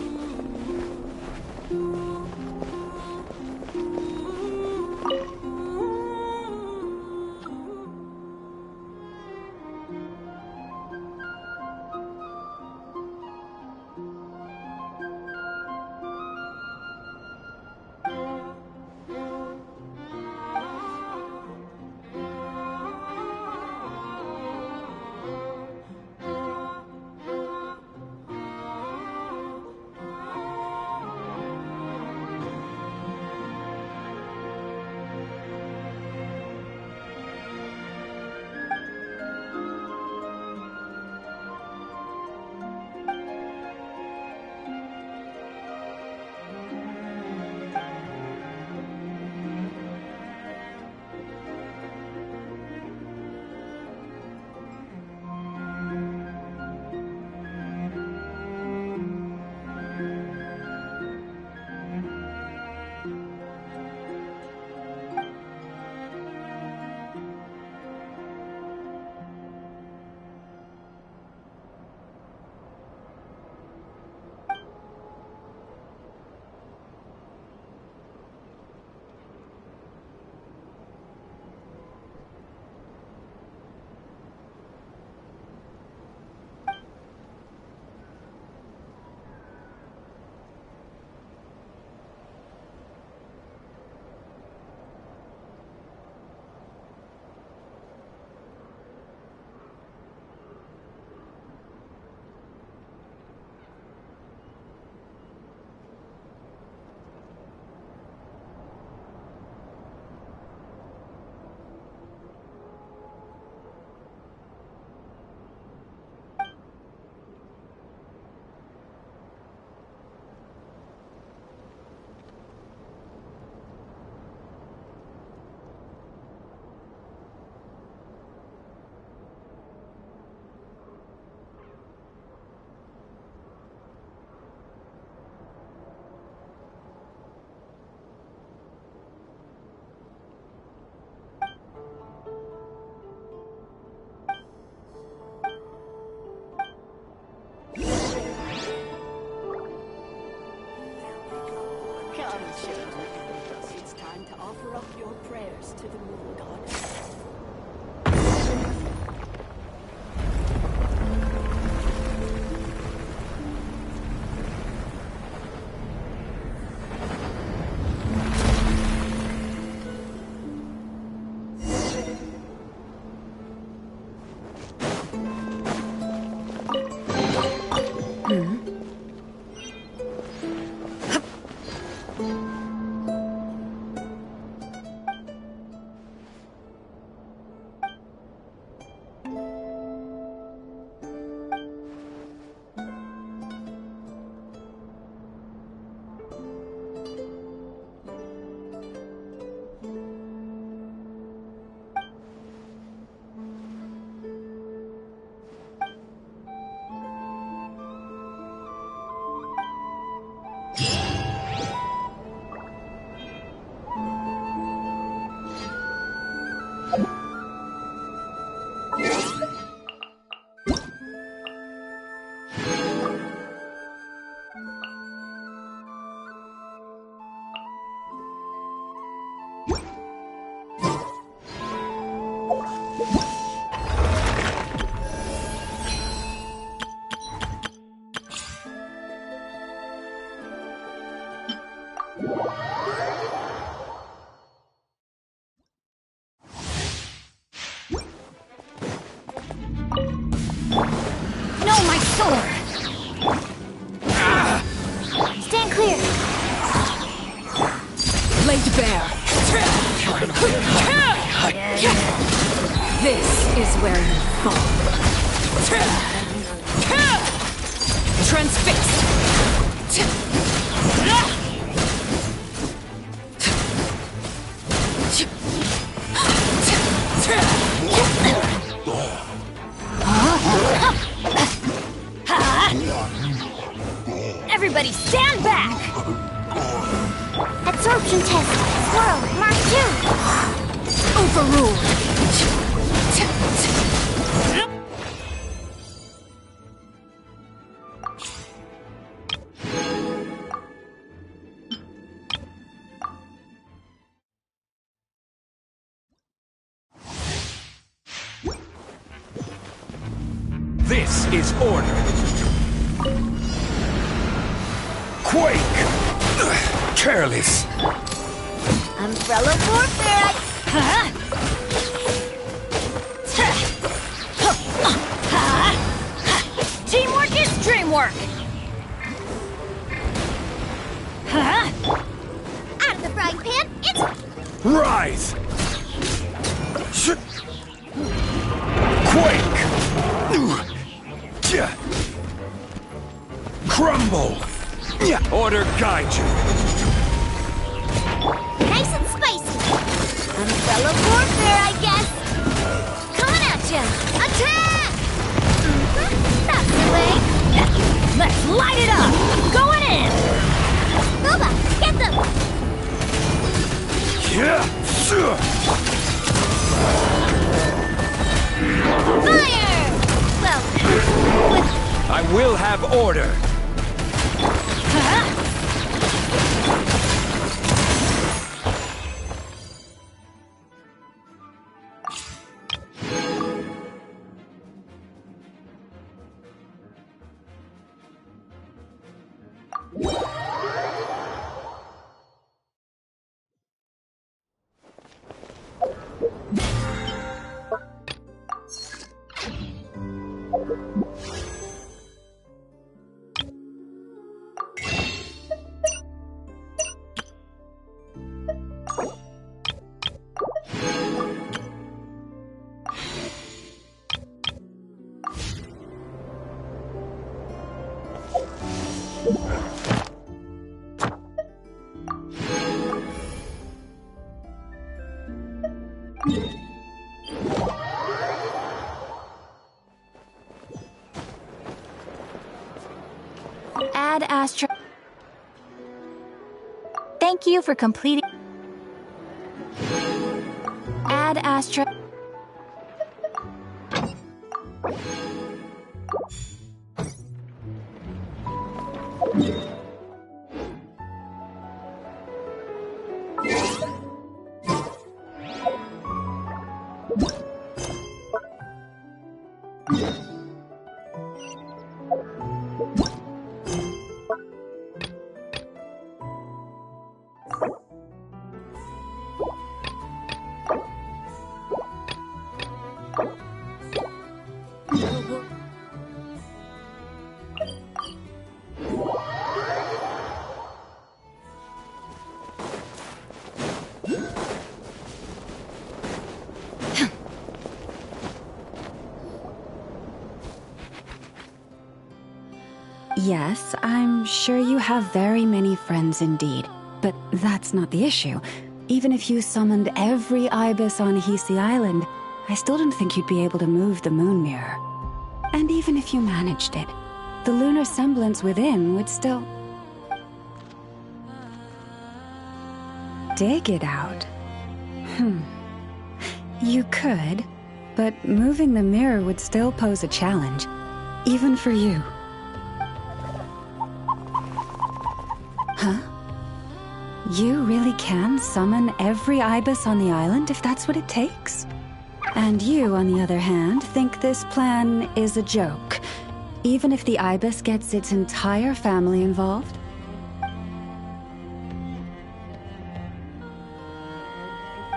It's time to offer up your prayers to the moon goddess. This is where you fall. Transfixed! Everybody stand back! Absorption test. Swirl. Mark 2. Overruled. This is order. Quake! Careless. Umbrella warfare! Teamwork is dreamwork! Out of the frying pan, it's... Rise! Quake! Crumble! Order guide you. nice and spicy. Umbrella warfare, I guess. Coming at ya! Attack! That's the way. Let's light it up! Going in! Boba, get them! Fire! Well, I will have order. Add Astra. Thank you for completing. Add Astra. Yes, I'm sure you have very many friends indeed. But that's not the issue. Even if you summoned every ibis on Hisi Island, I still don't think you'd be able to move the moon mirror. And even if you managed it, the lunar semblance within would still... dig it out. You could, but moving the mirror would still pose a challenge, even for you. Huh? You really can summon every ibis on the island if that's what it takes? And you, on the other hand, think this plan is a joke, even if the ibis gets its entire family involved?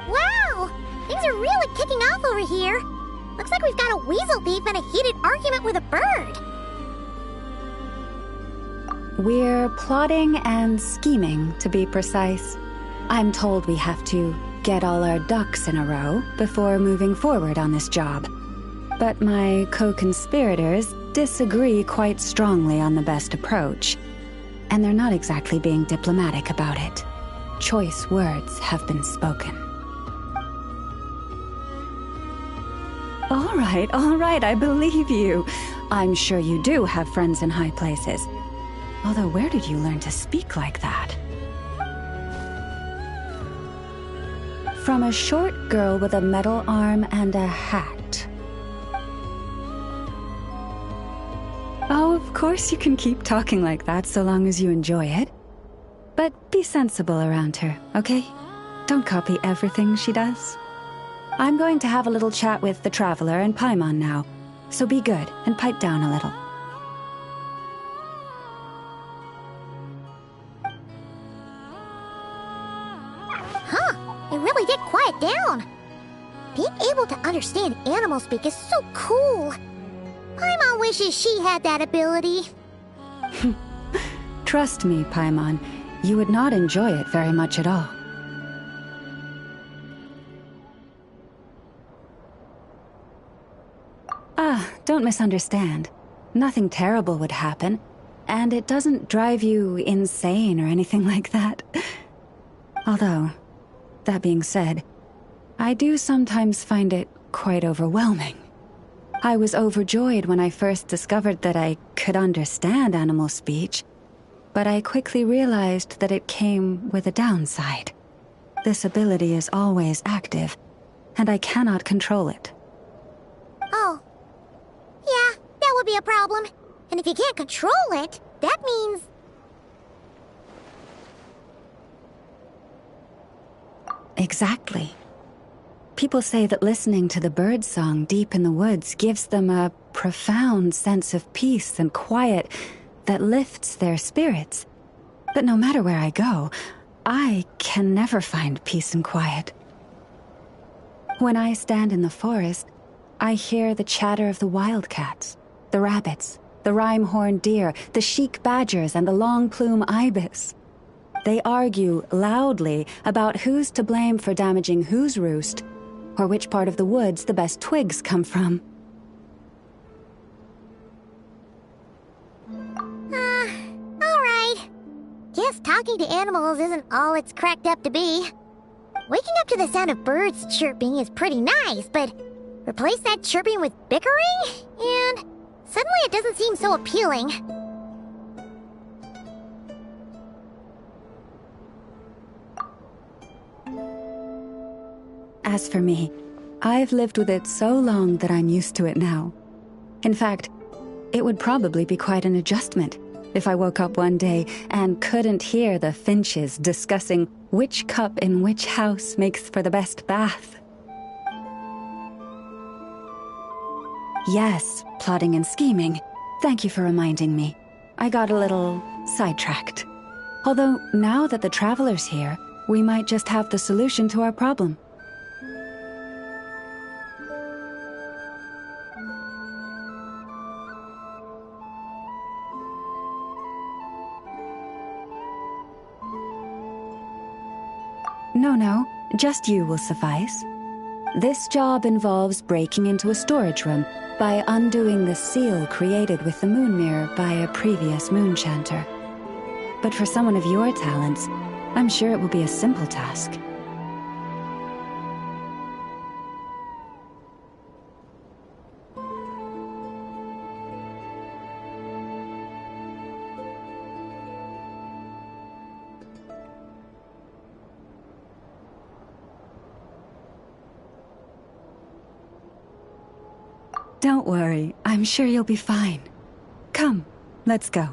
Wow! Things are really kicking off over here. Looks like we've got a weasel thief and a heated argument with a bird. We're plotting and scheming, to be precise. I'm told we have to get all our ducks in a row before moving forward on this job. But my co-conspirators disagree quite strongly on the best approach. And they're not exactly being diplomatic about it. Choice words have been spoken. All right, I believe you. I'm sure you do have friends in high places. Although, where did you learn to speak like that? From a short girl with a metal arm and a hat. Oh, of course you can keep talking like that so long as you enjoy it. But be sensible around her, okay? Don't copy everything she does. I'm going to have a little chat with the Traveler and Paimon now. So be good and pipe down a little. Huh, it really did quiet down. Being able to understand animal speak is so cool. Paimon wishes she had that ability. Trust me, Paimon, you would not enjoy it very much at all. Don't misunderstand. Nothing terrible would happen, and it doesn't drive you insane or anything like that. Although, that being said, I do sometimes find it quite overwhelming. I was overjoyed when I first discovered that I could understand animal speech, but I quickly realized that it came with a downside. This ability is always active, and I cannot control it. Oh. Yeah, that would be a problem. And if you can't control it, that means... Exactly. People say that listening to the birdsong deep in the woods gives them a profound sense of peace and quiet that lifts their spirits. But no matter where I go, I can never find peace and quiet. When I stand in the forest, I hear the chatter of the wildcats, the rabbits, the rhyme-horned deer, the chic badgers, and the long-plume ibis. They argue loudly about who's to blame for damaging whose roost, or which part of the woods the best twigs come from. Alright. Guess talking to animals isn't all it's cracked up to be. Waking up to the sound of birds chirping is pretty nice, but replace that chirping with bickering, and suddenly it doesn't seem so appealing. As for me, I've lived with it so long that I'm used to it now. In fact, it would probably be quite an adjustment if I woke up one day and couldn't hear the finches discussing which cup in which house makes for the best bath. Yes, plotting and scheming. Thank you for reminding me. I got a little sidetracked. Although, now that the Traveler's here, we might just have the solution to our problem. No, just you will suffice. This job involves breaking into a storage room by undoing the seal created with the moon mirror by a previous moon chanter. But for someone of your talents, I'm sure it will be a simple task. Don't worry, I'm sure you'll be fine. Come, let's go.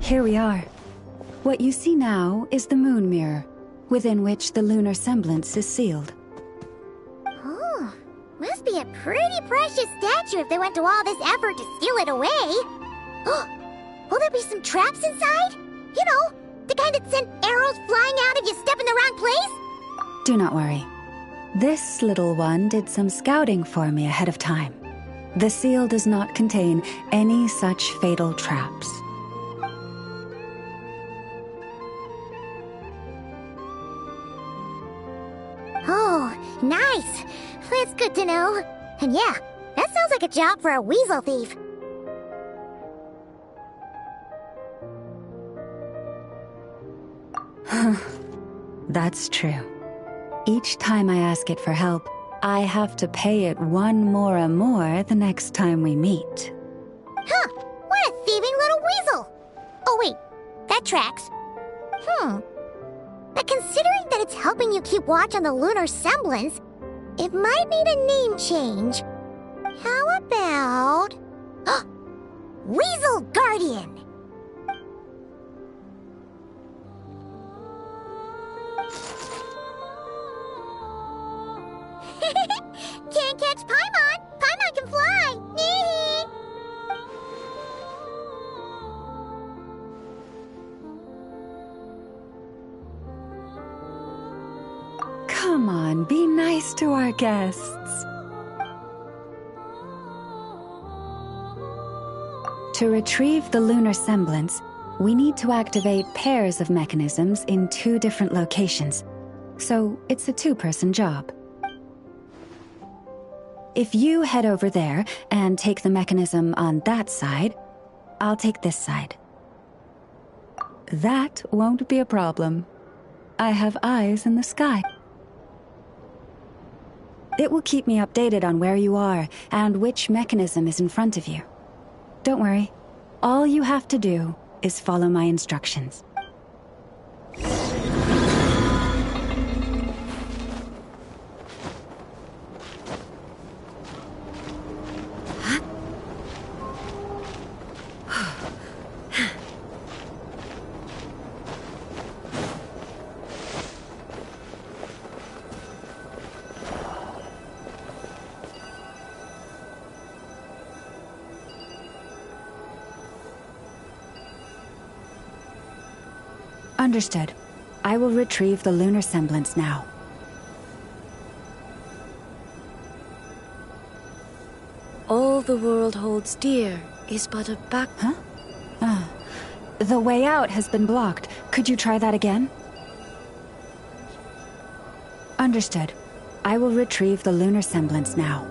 Here we are. What you see now is the moon mirror, within which the lunar semblance is sealed. Oh, must be a pretty precious statue if they went to all this effort to steal it away. Will there be some traps inside? You know, the kind that send arrows flying out if you step in the wrong place? Do not worry. This little one did some scouting for me ahead of time. The seal does not contain any such fatal traps. Oh, nice. That's good to know. And yeah, that sounds like a job for a weasel thief. That's true. Each time I ask it for help, I have to pay it 1 mora more the next time we meet. Huh, what a thieving little weasel! Oh wait, that tracks. But considering that it's helping you keep watch on the lunar semblance, it might need a name change. How about... Weasel Guardian! Can't catch Paimon! Paimon can fly! Come on, be nice to our guests. To retrieve the lunar semblance, we need to activate pairs of mechanisms in 2 different locations. So it's a 2-person job. If you head over there and take the mechanism on that side, I'll take this side. That won't be a problem. I have eyes in the sky. It will keep me updated on where you are and which mechanism is in front of you. Don't worry. All you have to do is follow my instructions. Understood. I will retrieve the lunar semblance now. All the world holds dear is but a back... Huh? The way out has been blocked. Could you try that again? Understood. I will retrieve the lunar semblance now.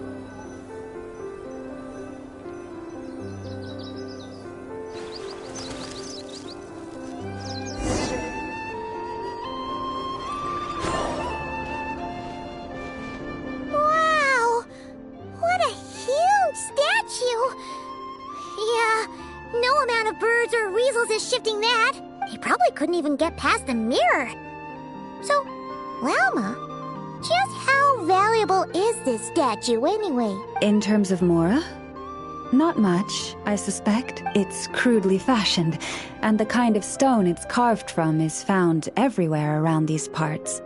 Shifting that, he probably couldn't even get past the mirror. So, Lauma, just how valuable is this statue anyway? In terms of Mora? Not much, I suspect. It's crudely fashioned, and the kind of stone it's carved from is found everywhere around these parts.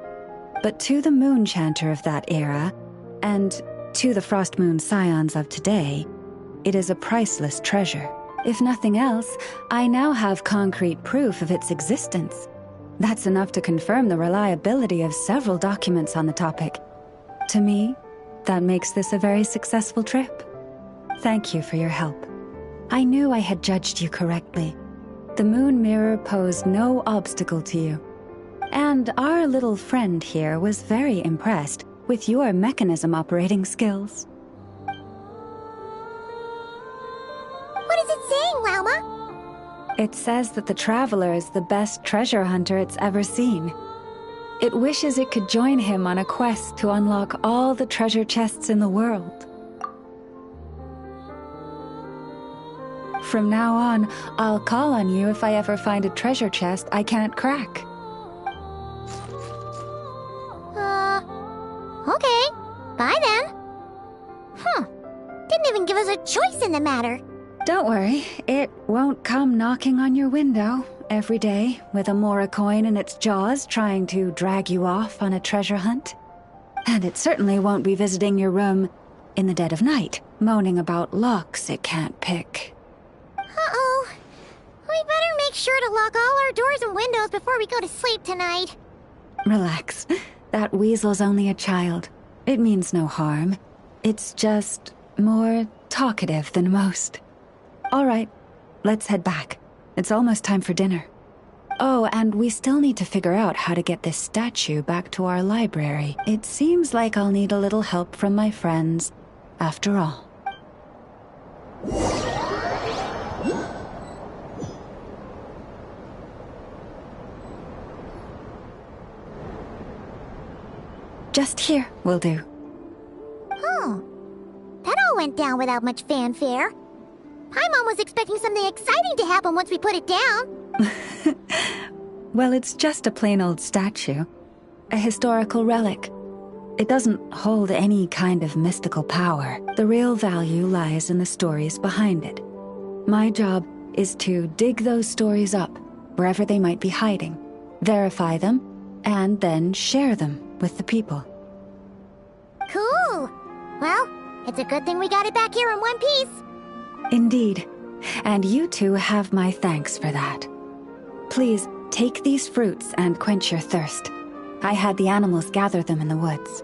But to the moon chanter of that era, and to the Frost Moon scions of today, it is a priceless treasure. If nothing else, I now have concrete proof of its existence. That's enough to confirm the reliability of several documents on the topic. To me, that makes this a very successful trip. Thank you for your help. I knew I had judged you correctly. The moon mirror posed no obstacle to you. And our little friend here was very impressed with your mechanism operating skills. What is it saying, Lauma? It says that the Traveler is the best treasure hunter it's ever seen. It wishes it could join him on a quest to unlock all the treasure chests in the world. From now on, I'll call on you if I ever find a treasure chest I can't crack. Okay. Bye then. Didn't even give us a choice in the matter. Don't worry, it won't come knocking on your window every day with a Mora coin in its jaws trying to drag you off on a treasure hunt. And it certainly won't be visiting your room in the dead of night, moaning about locks it can't pick. Uh-oh. We better make sure to lock all our doors and windows before we go to sleep tonight. Relax. That weasel's only a child. It means no harm. It's just more talkative than most. All right, let's head back. It's almost time for dinner. Oh, and we still need to figure out how to get this statue back to our library. It seems like I'll need a little help from my friends, after all. Just here will do. Huh. That all went down without much fanfare. Paimon was expecting something exciting to happen once we put it down. Well, it's just a plain old statue. A historical relic. It doesn't hold any kind of mystical power. The real value lies in the stories behind it. My job is to dig those stories up, wherever they might be hiding, verify them, and then share them with the people. Cool. Well, it's a good thing we got it back here in one piece. Indeed. And you two have my thanks for that. Please, take these fruits and quench your thirst. I had the animals gather them in the woods.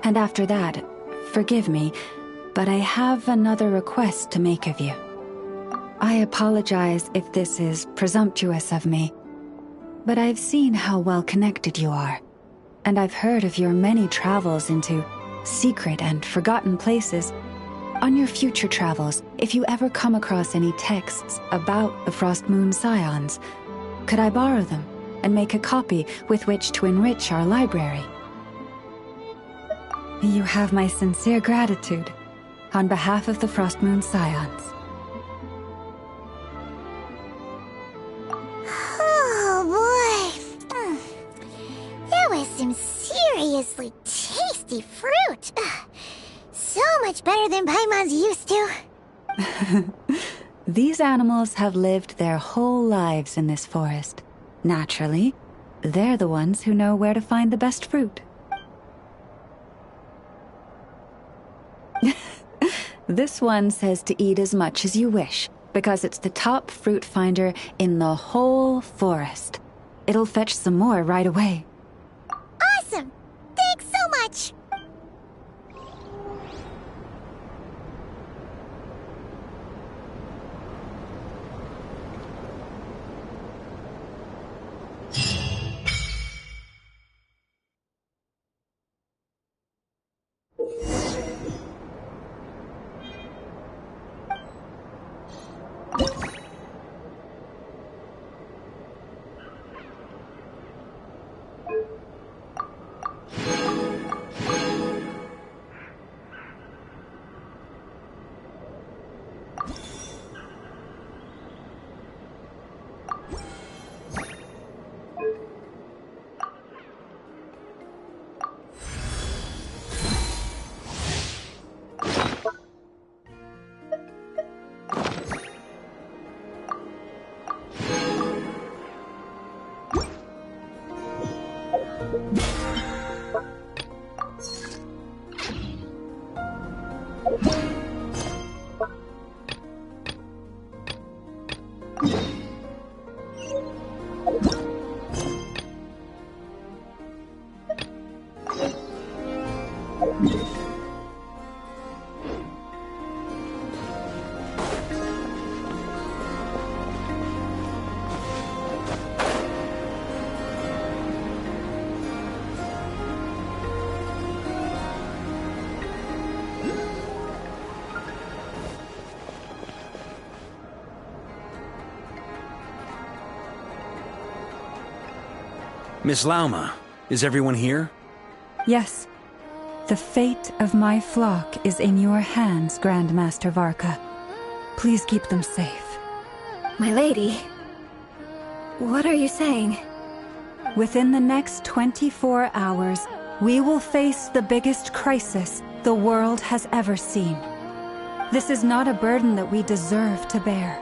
And after that, forgive me, but I have another request to make of you. I apologize if this is presumptuous of me, but I've seen how well connected you are, and I've heard of your many travels into secret and forgotten places. On your future travels, if you ever come across any texts about the Frost Moon Scions, could I borrow them and make a copy with which to enrich our library? You have my sincere gratitude on behalf of the Frost Moon Scions. Oh boy. That was some seriously tasty fruit. So much better than Paimon's used to. These animals have lived their whole lives in this forest. Naturally, they're the ones who know where to find the best fruit. This one says to eat as much as you wish, because it's the top fruit finder in the whole forest. It'll fetch some more right away. Awesome! Thanks so much! Miss Lauma, is everyone here? Yes. The fate of my flock is in your hands, Grandmaster Varka. Please keep them safe. My lady, what are you saying? Within the next 24 hours, we will face the biggest crisis the world has ever seen. This is not a burden that we deserve to bear,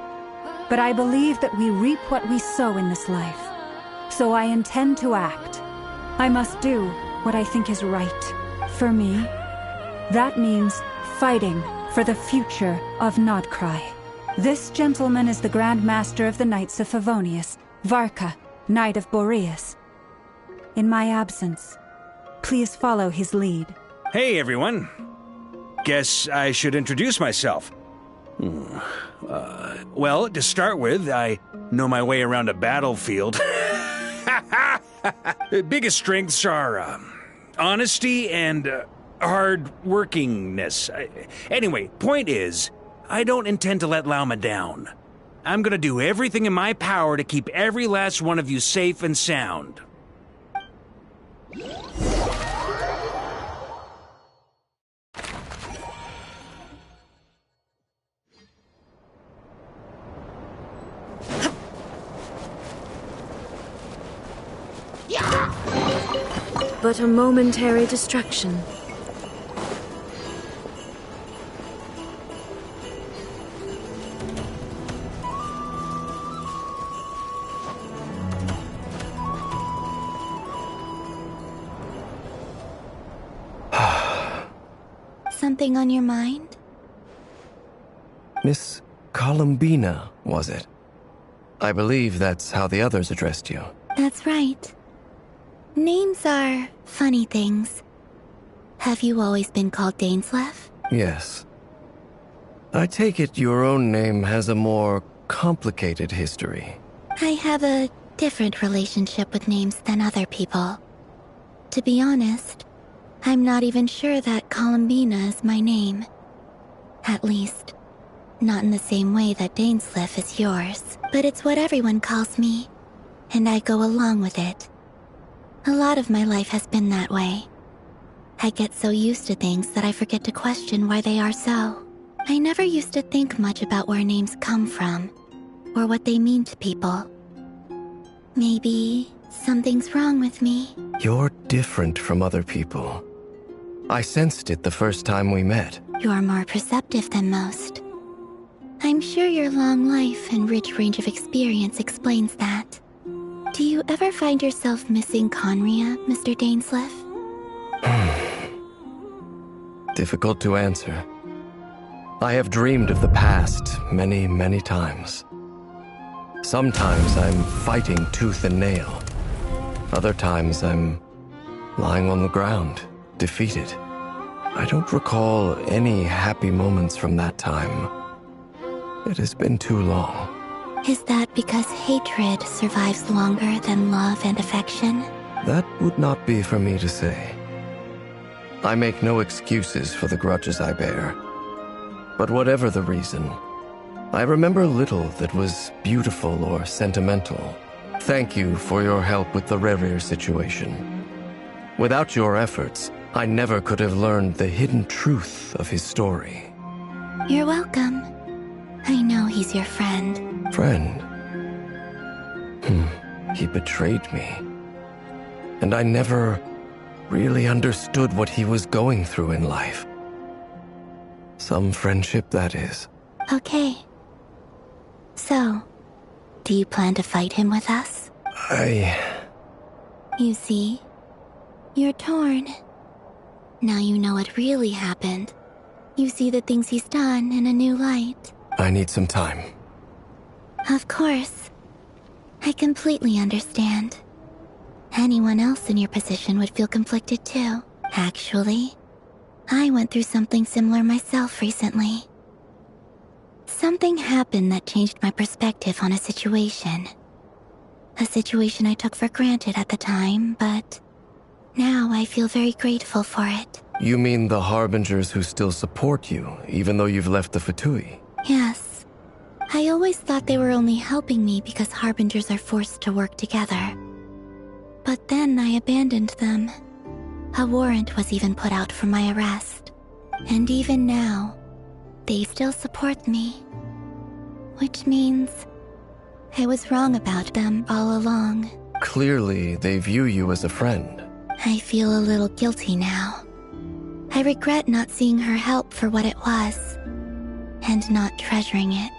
but I believe that we reap what we sow in this life. So I intend to act. I must do what I think is right. For me, that means fighting for the future of Nodcry. This gentleman is the Grand Master of the Knights of Favonius, Varka, Knight of Boreas. In my absence, please follow his lead. Hey, everyone. Guess I should introduce myself. Well, to start with, I know my way around a battlefield. Biggest strengths are honesty and hard-workingness. Anyway, point is, I don't intend to let Lauma down. I'm gonna do everything in my power to keep every last one of you safe and sound. But a momentary distraction. Something on your mind? Miss Columbina, was it? I believe that's how the others addressed you. That's right. Names are funny things. Have you always been called Dainsleif? Yes. I take it your own name has a more complicated history. I have a different relationship with names than other people. To be honest, I'm not even sure that Columbina is my name. At least, not in the same way that Dainsleif is yours. But it's what everyone calls me, and I go along with it. A lot of my life has been that way. I get so used to things that I forget to question why they are so. I never used to think much about where names come from, or what they mean to people. Maybe something's wrong with me. You're different from other people. I sensed it the first time we met. You're more perceptive than most. I'm sure your long life and rich range of experience explains that. Do you ever find yourself missing Conria, Mr. Dainsleif? Difficult to answer. I have dreamed of the past many, many times. Sometimes I'm fighting tooth and nail. Other times I'm lying on the ground, defeated. I don't recall any happy moments from that time. It has been too long. Is that because hatred survives longer than love and affection? That would not be for me to say. I make no excuses for the grudges I bear. But whatever the reason, I remember little that was beautiful or sentimental. Thank you for your help with the Rerir situation. Without your efforts, I never could have learned the hidden truth of his story. You're welcome. I know he's your friend. Friend? He betrayed me. And I never really understood what he was going through in life. Some friendship, that is. Okay. So, do you plan to fight him with us? You see, you're torn. Now you know what really happened. You see the things he's done in a new light. I need some time. Of course. I completely understand. Anyone else in your position would feel conflicted too. Actually, I went through something similar myself recently. Something happened that changed my perspective on a situation. A situation I took for granted at the time, but now I feel very grateful for it. You mean the Harbingers who still support you, even though you've left the Fatui? Yes. I always thought they were only helping me because Harbingers are forced to work together. But then I abandoned them. A warrant was even put out for my arrest. And even now, they still support me. Which means I was wrong about them all along. Clearly, they view you as a friend. I feel a little guilty now. I regret not seeing her help for what it was, and not treasuring it.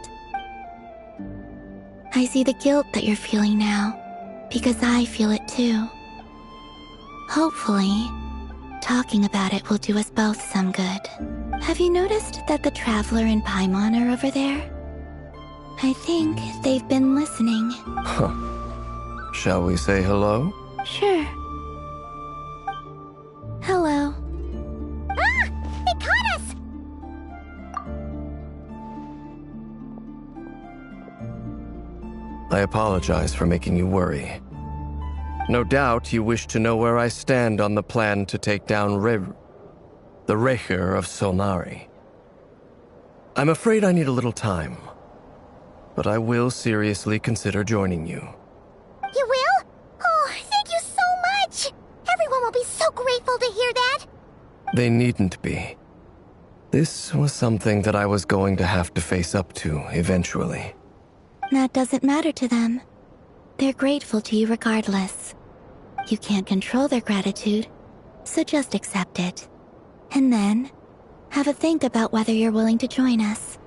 I see the guilt that you're feeling now, because I feel it too. Hopefully, talking about it will do us both some good. Have you noticed that the Traveler and Paimon are over there? I think they've been listening. Huh. Shall we say hello? Sure. Hello. Ah! They caught us! I apologize for making you worry. No doubt you wish to know where I stand on the plan to take down the Rerir of Solnari. I'm afraid I need a little time, but I will seriously consider joining you. You will? Oh, thank you so much! Everyone will be so grateful to hear that! They needn't be. This was something that I was going to have to face up to eventually. That doesn't matter to them. They're grateful to you regardless. You can't control their gratitude, so just accept it. And then, have a think about whether you're willing to join us.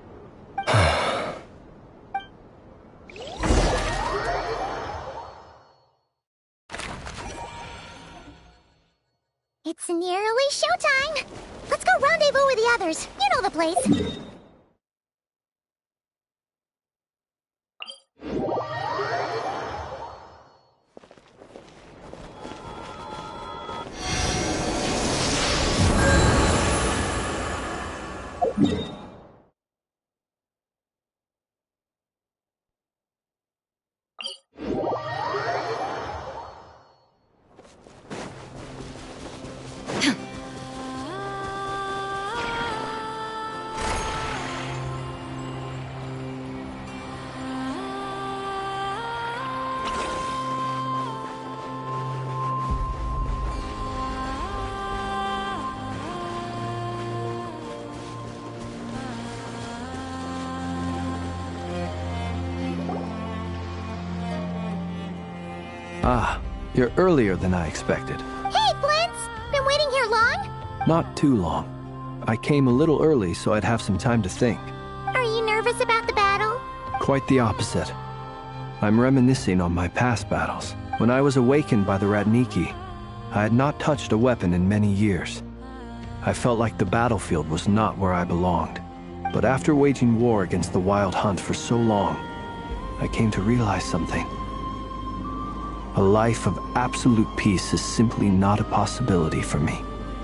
It's nearly showtime! Let's go rendezvous with the others. You know the place. Ah, you're earlier than I expected. Hey, Flint's! Been waiting here long? Not too long. I came a little early so I'd have some time to think. Are you nervous about the battle? Quite the opposite. I'm reminiscing on my past battles. When I was awakened by the Radniki, I had not touched a weapon in many years. I felt like the battlefield was not where I belonged. But after waging war against the Wild Hunt for so long, I came to realize something. A life of absolute peace is simply not a possibility for me.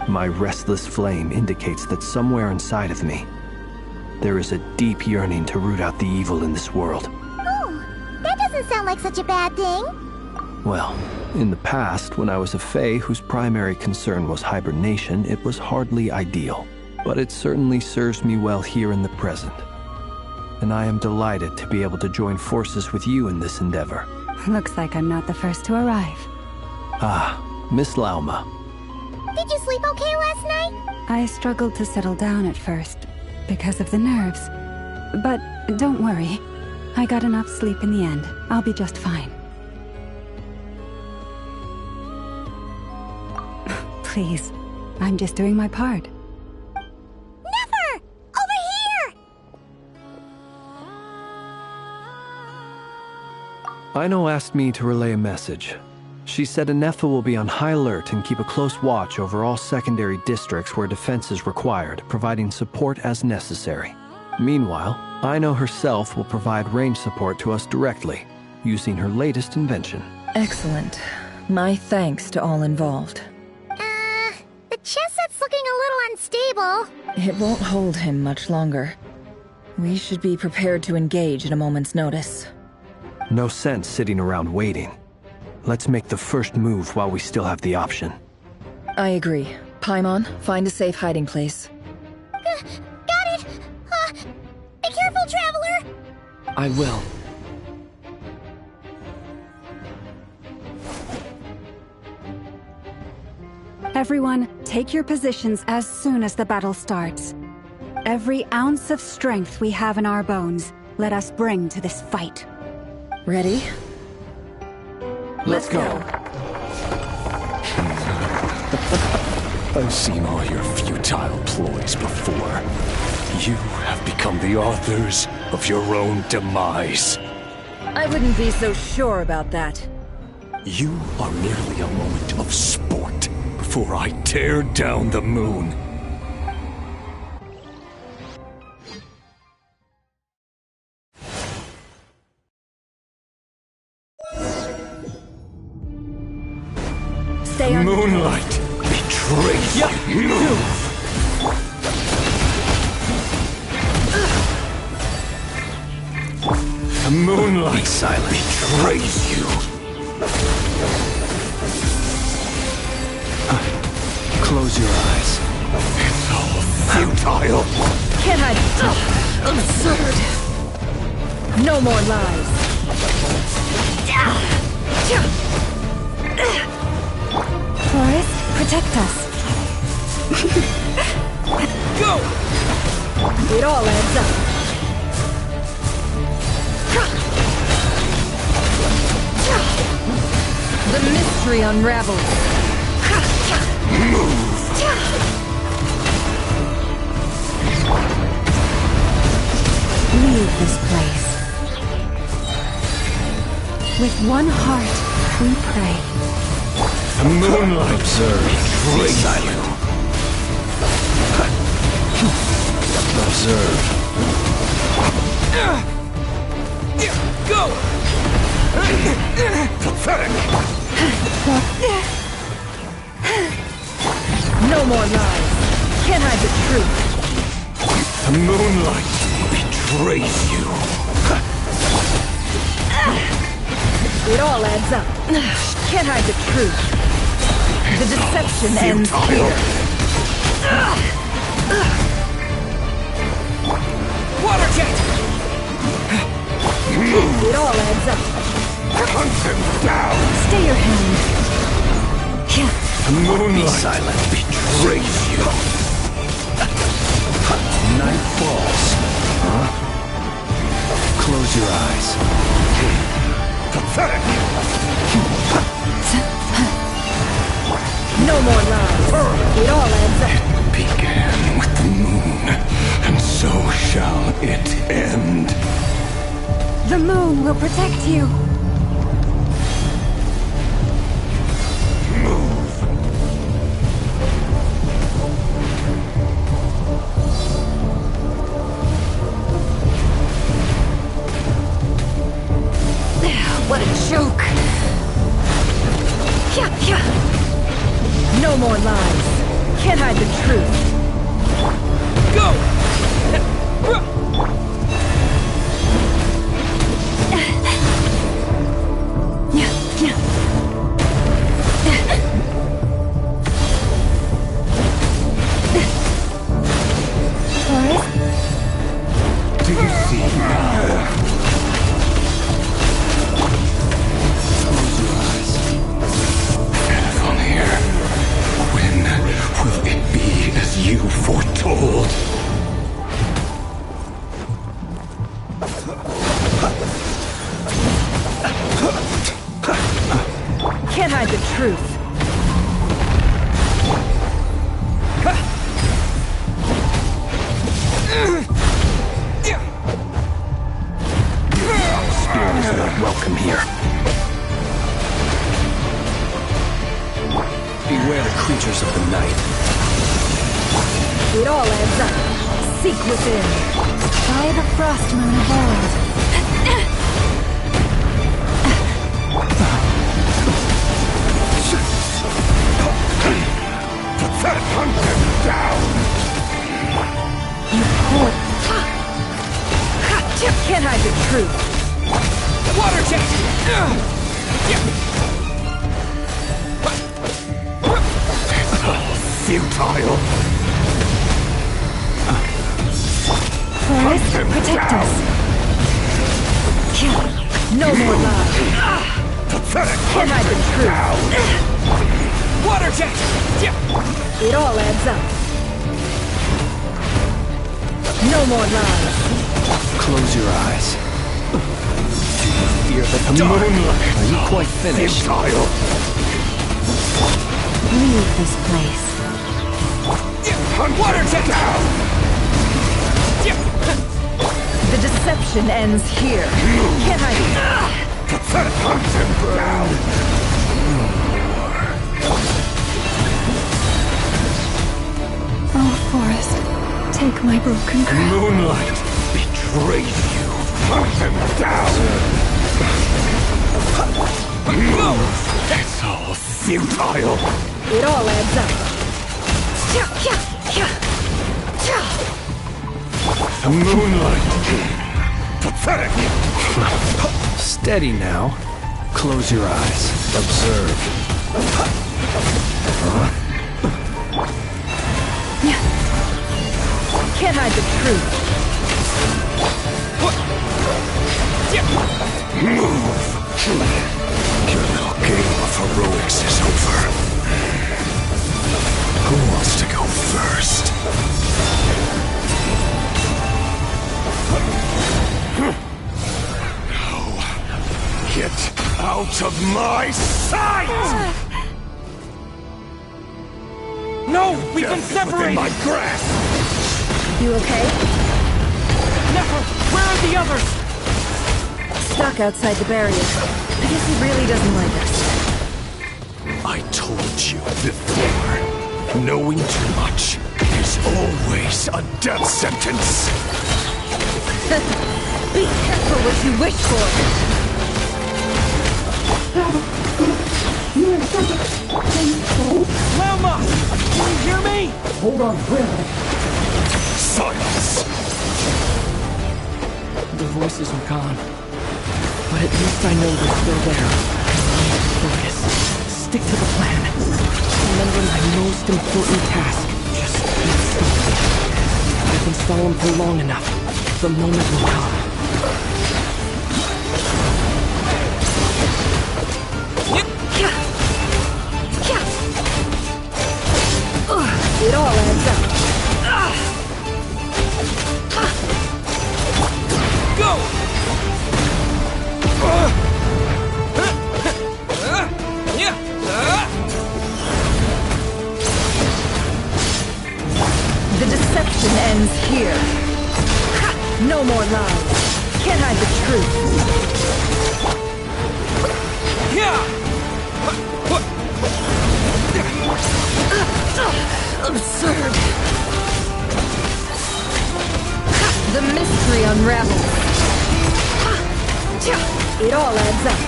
My restless flame indicates that somewhere inside of me, there is a deep yearning to root out the evil in this world. Oh, that doesn't sound like such a bad thing. Well, in the past, when I was a Fae whose primary concern was hibernation, it was hardly ideal. But it certainly serves me well here in the present. And I am delighted to be able to join forces with you in this endeavor. Looks like I'm not the first to arrive. Ah, Miss Lauma. Did you sleep okay last night? I struggled to settle down at first, because of the nerves. But don't worry. I got enough sleep in the end. I'll be just fine. Please, I'm just doing my part. Never! Over here! Aino asked me to relay a message. She said Anefa will be on high alert and keep a close watch over all secondary districts where defense is required, providing support as necessary. Meanwhile, Aino herself will provide range support to us directly, using her latest invention. Excellent. My thanks to all involved. The chest set's looking a little unstable. It won't hold him much longer. We should be prepared to engage at a moment's notice. No sense sitting around waiting. Let's make the first move while we still have the option. I agree. Paimon, find a safe hiding place. Got it! Be careful, Traveler! I will. Everyone, take your positions as soon as the battle starts. Every ounce of strength we have in our bones, let us bring to this fight. Ready? Let's go. I've seen all your futile ploys before. You have become the authors of your own demise. I wouldn't be so sure about that. You are merely a moment of sport before I tear down the moon. Stay on Moonlight betrays you. The moonlight betrays you. Close your eyes. It's all futile. Can't I? Absurd. No more lies. Forest, protect us. Go! It all adds up. The mystery unravels. Leave this place. With one heart, we pray. The moonlight betrays you. Observe. Go! Pathetic! No more lies. Can't hide the truth. The moonlight betrays you. It all adds up. Can't hide the truth. The deception ends here. Water jet! It all adds up. Hunt him down! Stay your hand. The moonlight betrays you. Night falls. Huh? Close your eyes. Pathetic! No more lies. It all adds up. It began with the moon, and so shall it end. The moon will protect you. What a joke! No more lies. Can't hide the truth. Go! Do you see now? Close your eyes. From here, when will it be as you foretold? Can't hide the truth. Spirit is not welcome here. Beware the creatures of the night. It all adds up. Seek within. By the frost moon of old. Hunt them down! You poor... Can't hide the truth. Water jet! It's all futile. Forest, protect us. No more lies. Pathetic! Can't hide the truth. Water jet! It all adds up. No more lies. Close your eyes. Do you fear the moonlight? Are you quite finished? Futile. Leave this place. Water jet! The deception ends here. Can't hide it. Pathetic! Hunt him down! Oh, Forest, take my broken crown. Moonlight betrays you. Hunt him down! Move! It's all futile. It all adds up. The moonlight. Pathetic. Steady now. Close your eyes. Observe. Can't hide the truth. Move. Your little game of heroics is over. Who wants to go first? Now, get out Out of my sight! No! We've been Death is within separated! my grasp! You okay? Never! Where are the others? Stuck outside the barrier. I guess he really doesn't like us. I told you before, knowing too much is always a death sentence. Be careful what you wish for! Lama! Can you hear me? Hold on, silence! The voices are gone. But at least I know they're still there. Focus. Stick to the plan. Remember my most important task. Just keep stalling. I can stall him for long enough. The moment will come. It all adds up. Go! The deception ends here. No more lies. Can't hide the truth. Absurd. The mystery unravels. It all adds up.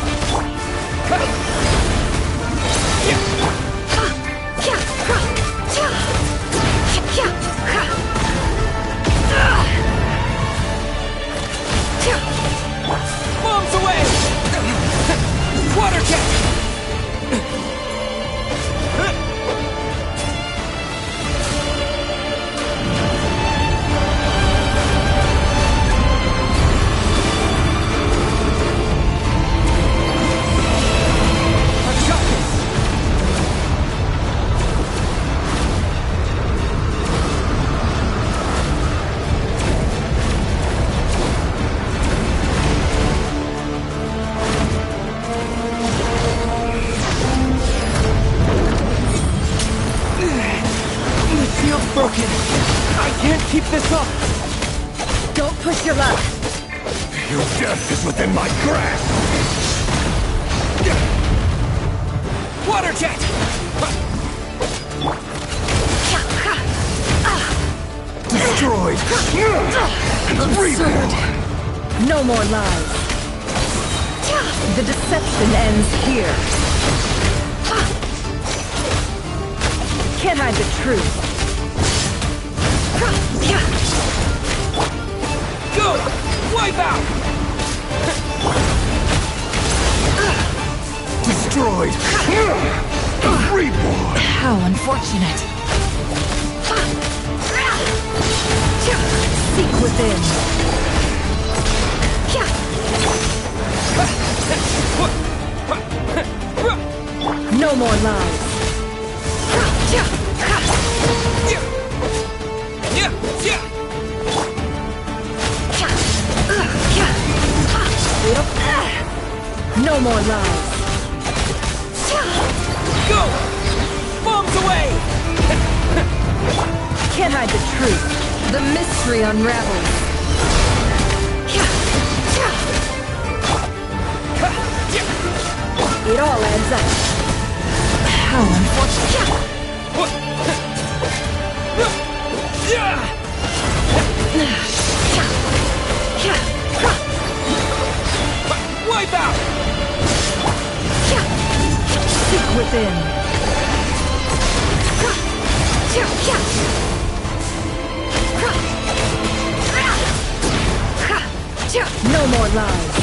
Bombs away! Water jet! Broken. I can't keep this up. Don't push your luck. Your death is within my grasp. Water jet. Destroyed. Absurd. No more lies. The deception ends here. Can't hide the truth. Go! Wipe out! Destroyed! Reborn! How unfortunate. Seek within. No more lies. No more lies. Go! Bombs away! Can't hide the truth. The mystery unravels. It all adds up. How unfortunate. Wipe out! Seek within. No more lies.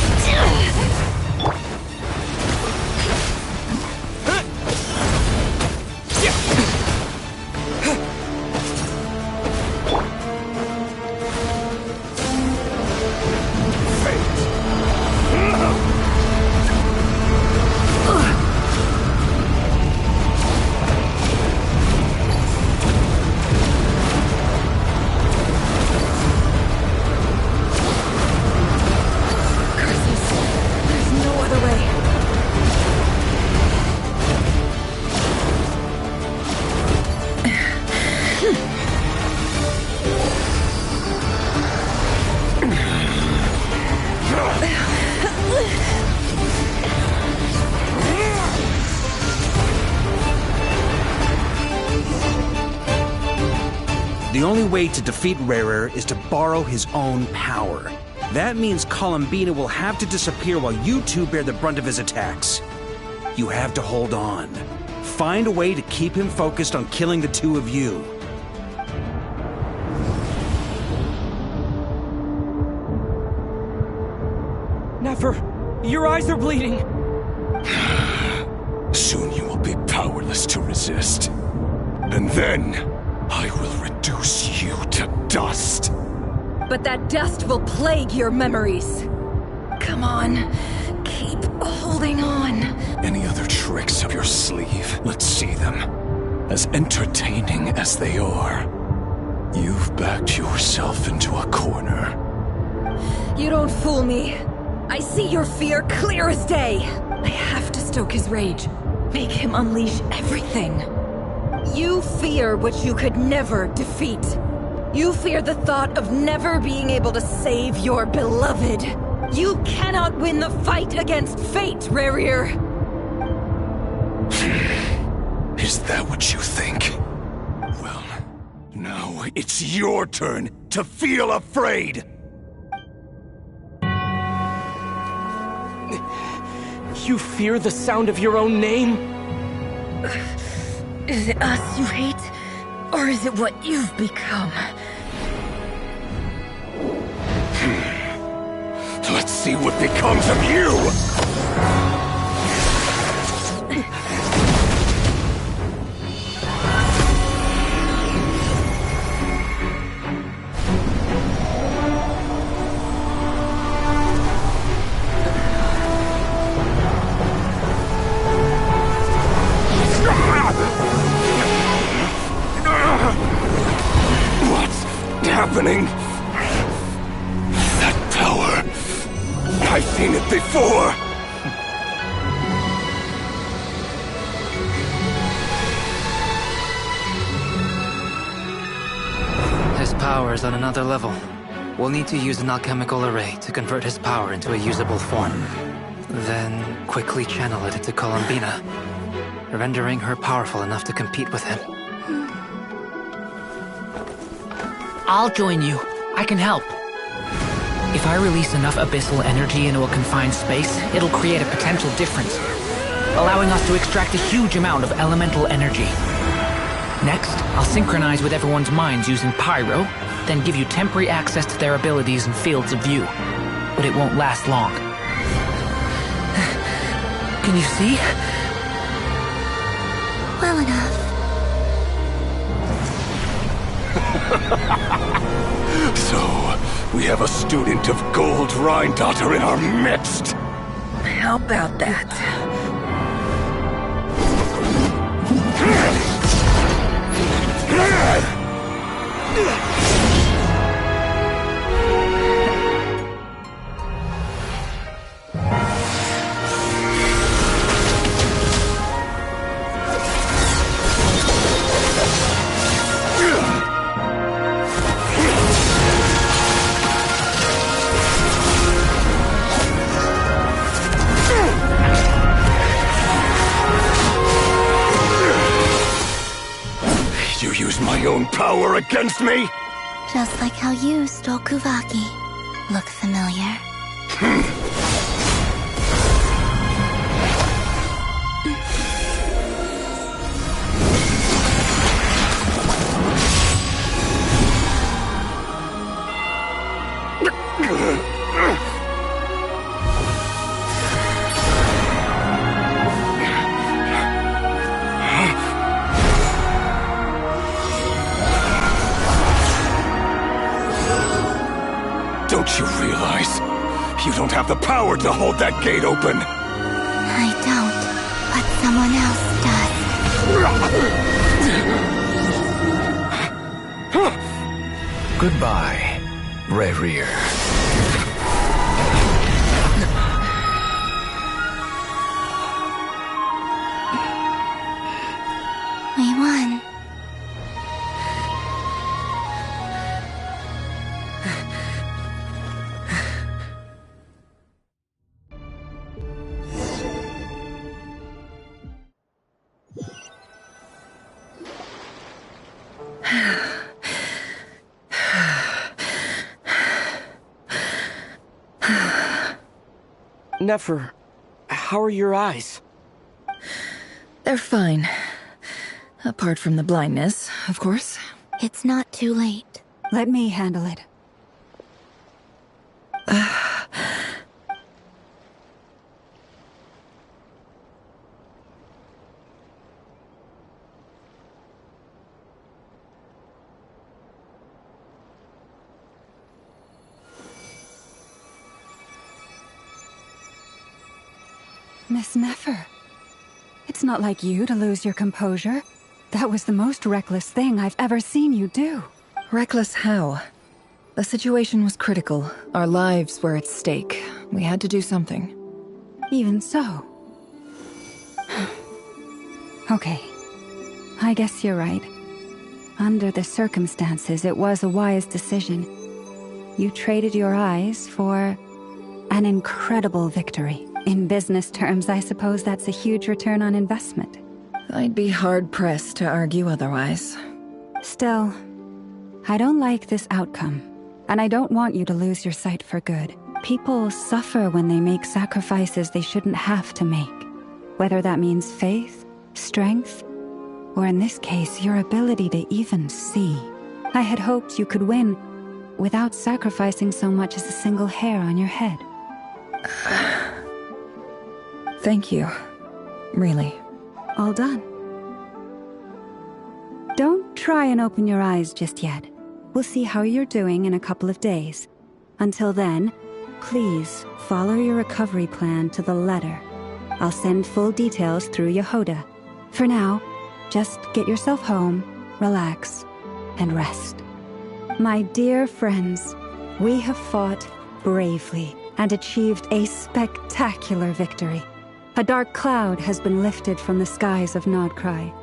The only way to defeat Rarer is to borrow his own power. That means Columbina will have to disappear while you two bear the brunt of his attacks. You have to hold on. Find a way to keep him focused on killing the two of you. Never! Your eyes are bleeding! Soon you will be powerless to resist. And then, I will reduce you to dust. But that dust will plague your memories. Come on, keep holding on. Any other tricks up your sleeve? Let's see them. As entertaining as they are, you've backed yourself into a corner. You don't fool me. I see your fear clear as day. I have to stoke his rage. Make him unleash everything. You fear what you could never defeat. You fear the thought of never being able to save your beloved. You cannot win the fight against fate, Rarir. Is that what you think? Well, now it's your turn to feel afraid! You fear the sound of your own name? Is it us you hate? Or is it what you've become? Let's see what becomes of you! What's happening? That power... I've seen it before! His power is on another level. We'll need to use an alchemical array to convert his power into a usable form. Then quickly channel it into Columbina, rendering her powerful enough to compete with him. I'll join you. I can help. If I release enough abyssal energy into a confined space, it'll create a potential difference, allowing us to extract a huge amount of elemental energy. Next, I'll synchronize with everyone's minds using Pyro, then give you temporary access to their abilities and fields of view. But it won't last long. Can you see? Well enough. So, we have a student of Gold Rhine-Daughter in our midst! How about that? You use my own power against me? Just like how you stole Kuvaki. Look familiar? Don't you realize? You don't have the power to hold that gate open! I don't, but someone else does. Goodbye, Rarir. We won. Nefer, how are your eyes? They're fine. Apart from the blindness, of course. It's not too late. Let me handle it. Miss Nefer, it's not like you to lose your composure. That was the most reckless thing I've ever seen you do. Reckless how? The situation was critical. Our lives were at stake. We had to do something. Even so. Okay. I guess you're right. Under the circumstances, it was a wise decision. You traded your eyes for an incredible victory. In business terms, I suppose that's a huge return on investment. I'd be hard-pressed to argue otherwise. Still, I don't like this outcome, and I don't want you to lose your sight for good. People suffer when they make sacrifices they shouldn't have to make, whether that means faith, strength, or in this case, your ability to even see. I had hoped you could win without sacrificing so much as a single hair on your head. Thank you. Really. All done. Don't try and open your eyes just yet. We'll see how you're doing in a couple of days. Until then, please follow your recovery plan to the letter. I'll send full details through Yehoda. For now, just get yourself home, relax, and rest. My dear friends, we have fought bravely and achieved a spectacular victory. A dark cloud has been lifted from the skies of Nodcry.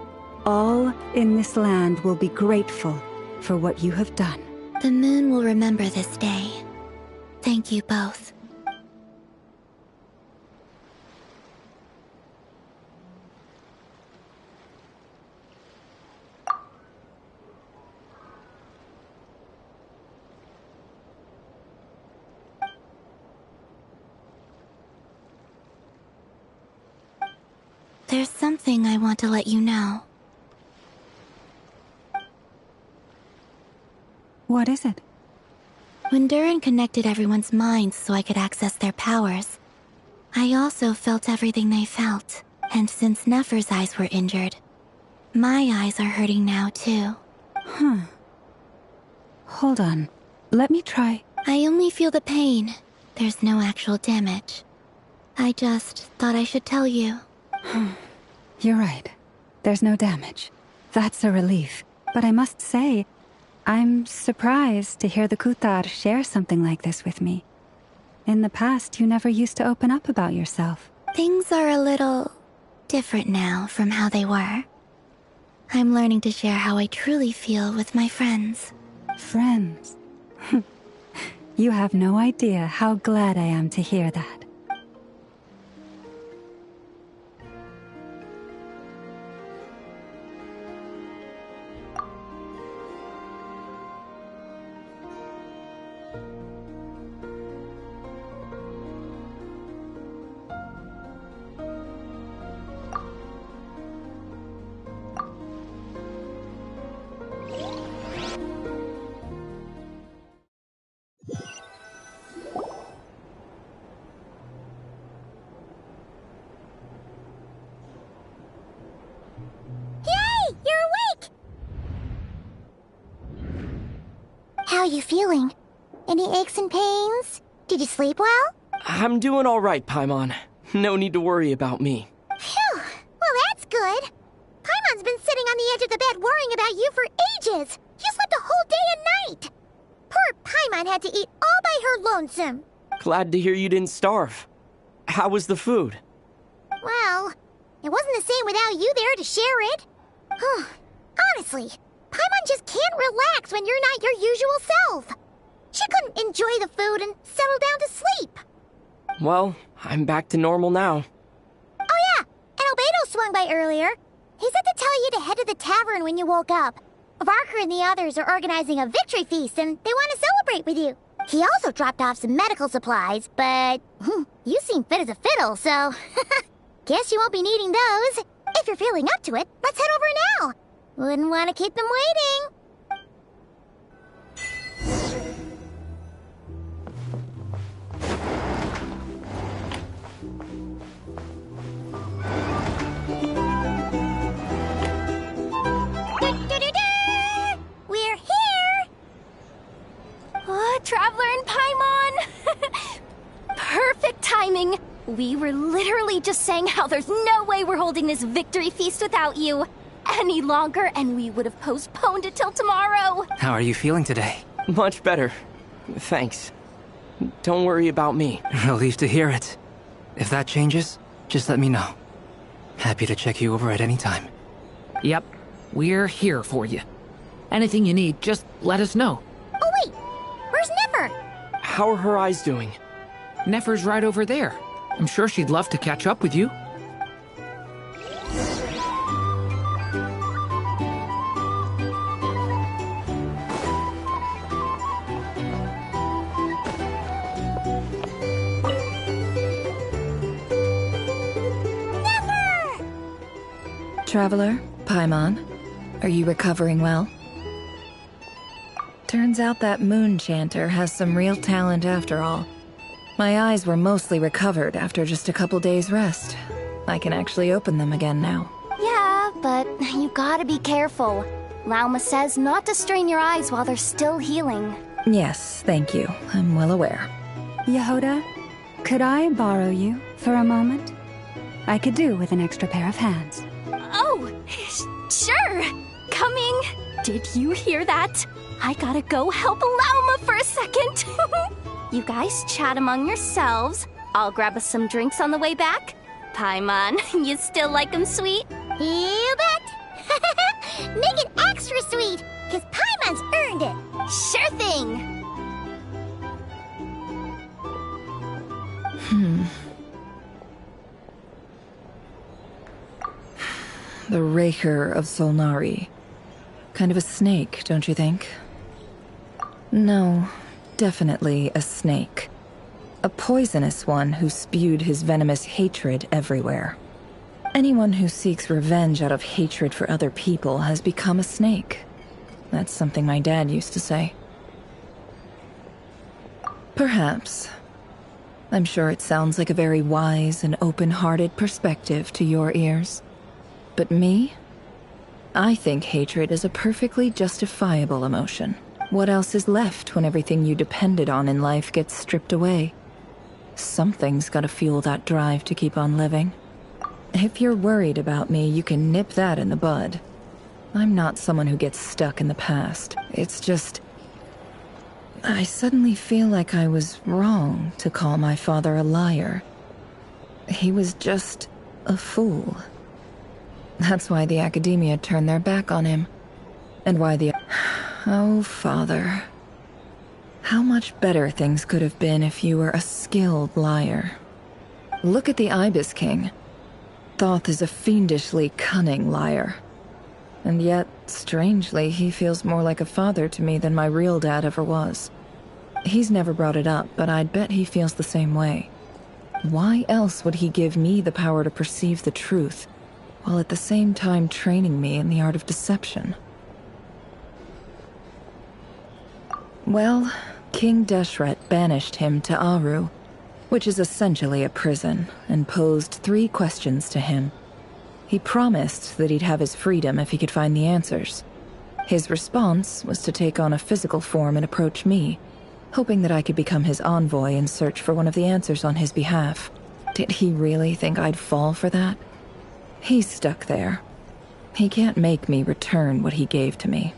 All in this land will be grateful for what you have done. The moon will remember this day. Thank you both. There's something I want to let you know. What is it? When Durin connected everyone's minds so I could access their powers, I also felt everything they felt. And since Nefer's eyes were injured, my eyes are hurting now too. Huh. Hold on. Let me try. I only feel the pain. There's no actual damage. I just thought I should tell you. You're right. There's no damage. That's a relief. But I must say, I'm surprised to hear the Kuthar share something like this with me. In the past, you never used to open up about yourself. Things are a little different now from how they were. I'm learning to share how I truly feel with my friends. Friends? You have no idea how glad I am to hear that. How are you feeling? Any aches and pains? Did you sleep well? I'm doing all right, Paimon. No need to worry about me. Phew! Well, that's good. Paimon's been sitting on the edge of the bed worrying about you for ages. You slept a whole day and night. Poor Paimon had to eat all by her lonesome. Glad to hear you didn't starve. How was the food? Well, it wasn't the same without you there to share it. Honestly, Paimon just can't relax when you're not your usual self. She couldn't enjoy the food and settle down to sleep. Well, I'm back to normal now. Oh yeah, and Albedo swung by earlier. He said to tell you to head to the tavern when you woke up. Varker and the others are organizing a victory feast and they want to celebrate with you. He also dropped off some medical supplies, but you seem fit as a fiddle, so guess you won't be needing those. If you're feeling up to it, let's head over now. Wouldn't want to keep them waiting. We're here! Traveler and Paimon! Perfect timing! We were literally just saying how there's no way we're holding this victory feast without you any longer, and we would have postponed it till tomorrow. How are you feeling today? Much better. Thanks. Don't worry about me. Relieved to hear it. If that changes, just let me know. Happy to check you over at any time. Yep, we're here for you. Anything you need, just let us know. Oh wait, where's Nefer? How are her eyes doing? Nefer's right over there. I'm sure she'd love to catch up with you. Nefer! Traveler, Paimon, are you recovering well? Turns out that MooN chanter has some real talent after all. My eyes were mostly recovered after just a couple days' rest. I can actually open them again now. Yeah, but you gotta be careful. Lauma says not to strain your eyes while they're still healing. Yes, thank you. I'm well aware. Yehoda, could I borrow you for a moment? I could do with an extra pair of hands. Oh, sure. Coming. Did you hear that? I gotta go help Lauma for a second. You guys chat among yourselves. I'll grab us some drinks on the way back. Paimon, you still like 'em sweet? You bet! Make it extra sweet, because Paimon's earned it. Sure thing! The Raker of Solnari. Kind of a snake, don't you think? No, definitely a snake. A poisonous one who spewed his venomous hatred everywhere. Anyone who seeks revenge out of hatred for other people has become a snake. That's something my dad used to say. Perhaps. I'm sure it sounds like a very wise and open-hearted perspective to your ears. But me? I think hatred is a perfectly justifiable emotion. What else is left when everything you depended on in life gets stripped away? Something's gotta fuel that drive to keep on living. If you're worried about me, you can nip that in the bud. I'm not someone who gets stuck in the past. It's just... I suddenly feel like I was wrong to call my father a liar. He was just a fool. That's why the academia turned their back on him. And why the... Oh, Father. How much better things could have been if you were a skilled liar. Look at the Ibis King. Thoth is a fiendishly cunning liar. And yet, strangely, he feels more like a father to me than my real dad ever was. He's never brought it up, but I'd bet he feels the same way. Why else would he give me the power to perceive the truth, while at the same time training me in the art of deception? Well, King Deshret banished him to Aru, which is essentially a prison, and posed 3 questions to him. He promised that he'd have his freedom if he could find the answers. His response was to take on a physical form and approach me, hoping that I could become his envoy and search for one of the answers on his behalf. Did he really think I'd fall for that? He's stuck there. He can't make me return what he gave to me.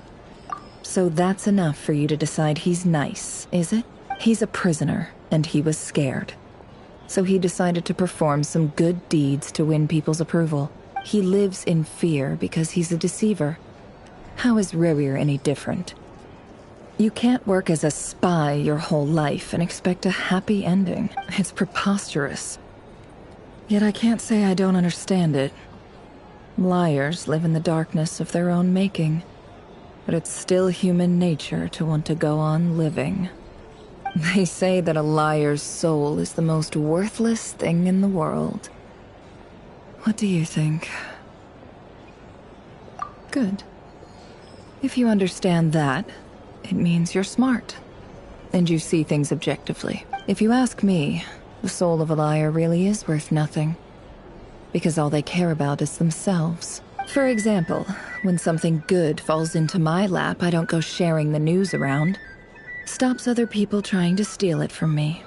So that's enough for you to decide he's nice, is it? He's a prisoner, and he was scared. So he decided to perform some good deeds to win people's approval. He lives in fear because he's a deceiver. How is Rerir any different? You can't work as a spy your whole life and expect a happy ending. It's preposterous. Yet I can't say I don't understand it. Liars live in the darkness of their own making. But it's still human nature to want to go on living. They say that a liar's soul is the most worthless thing in the world. What do you think? Good. If you understand that, it means you're smart. And you see things objectively. If you ask me, the soul of a liar really is worth nothing. Because all they care about is themselves. For example, when something good falls into my lap, I don't go sharing the news around. Stops other people trying to steal it from me.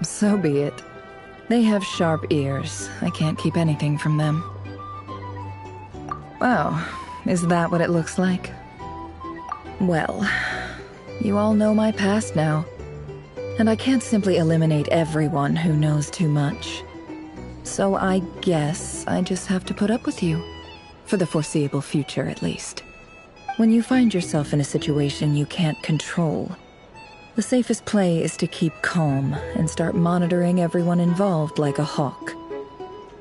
So be it. They have sharp ears. I can't keep anything from them. Oh, is that what it looks like? Well, you all know my past now. And I can't simply eliminate everyone who knows too much. So I guess I just have to put up with you. For the foreseeable future, at least. When you find yourself in a situation you can't control, the safest play is to keep calm and start monitoring everyone involved like a hawk.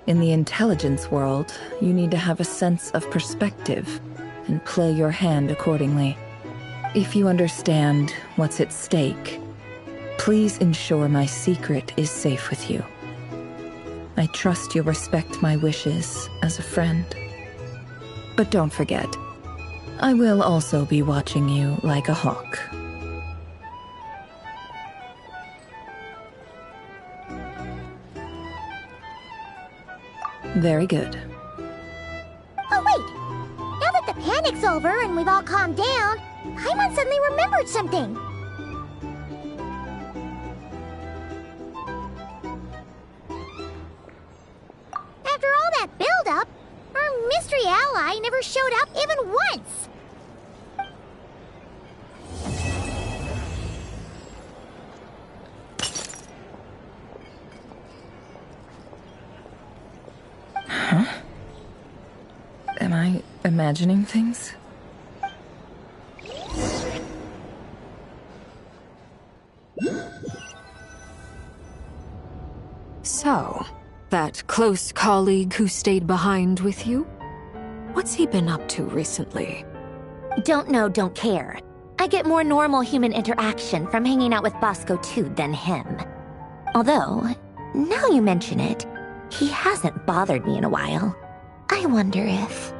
In the intelligence world, you need to have a sense of perspective and play your hand accordingly. If you understand what's at stake, please ensure my secret is safe with you. I trust you'll respect my wishes as a friend. But don't forget, I will also be watching you like a hawk. Very good. Oh wait! Now that the panic's over and we've all calmed down, Paimon suddenly remembered something. After all that build-up, our mystery ally never showed up even once! Huh? Am I imagining things? So, that close colleague who stayed behind with you? What's he been up to recently? Don't know, don't care. I get more normal human interaction from hanging out with Bosco 2 than him. Although, now you mention it, he hasn't bothered me in a while. I wonder if...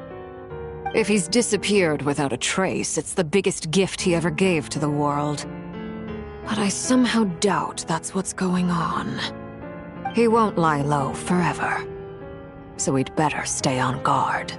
If he's disappeared without a trace, it's the biggest gift he ever gave to the world. But I somehow doubt that's what's going on. He won't lie low forever. So we'd better stay on guard.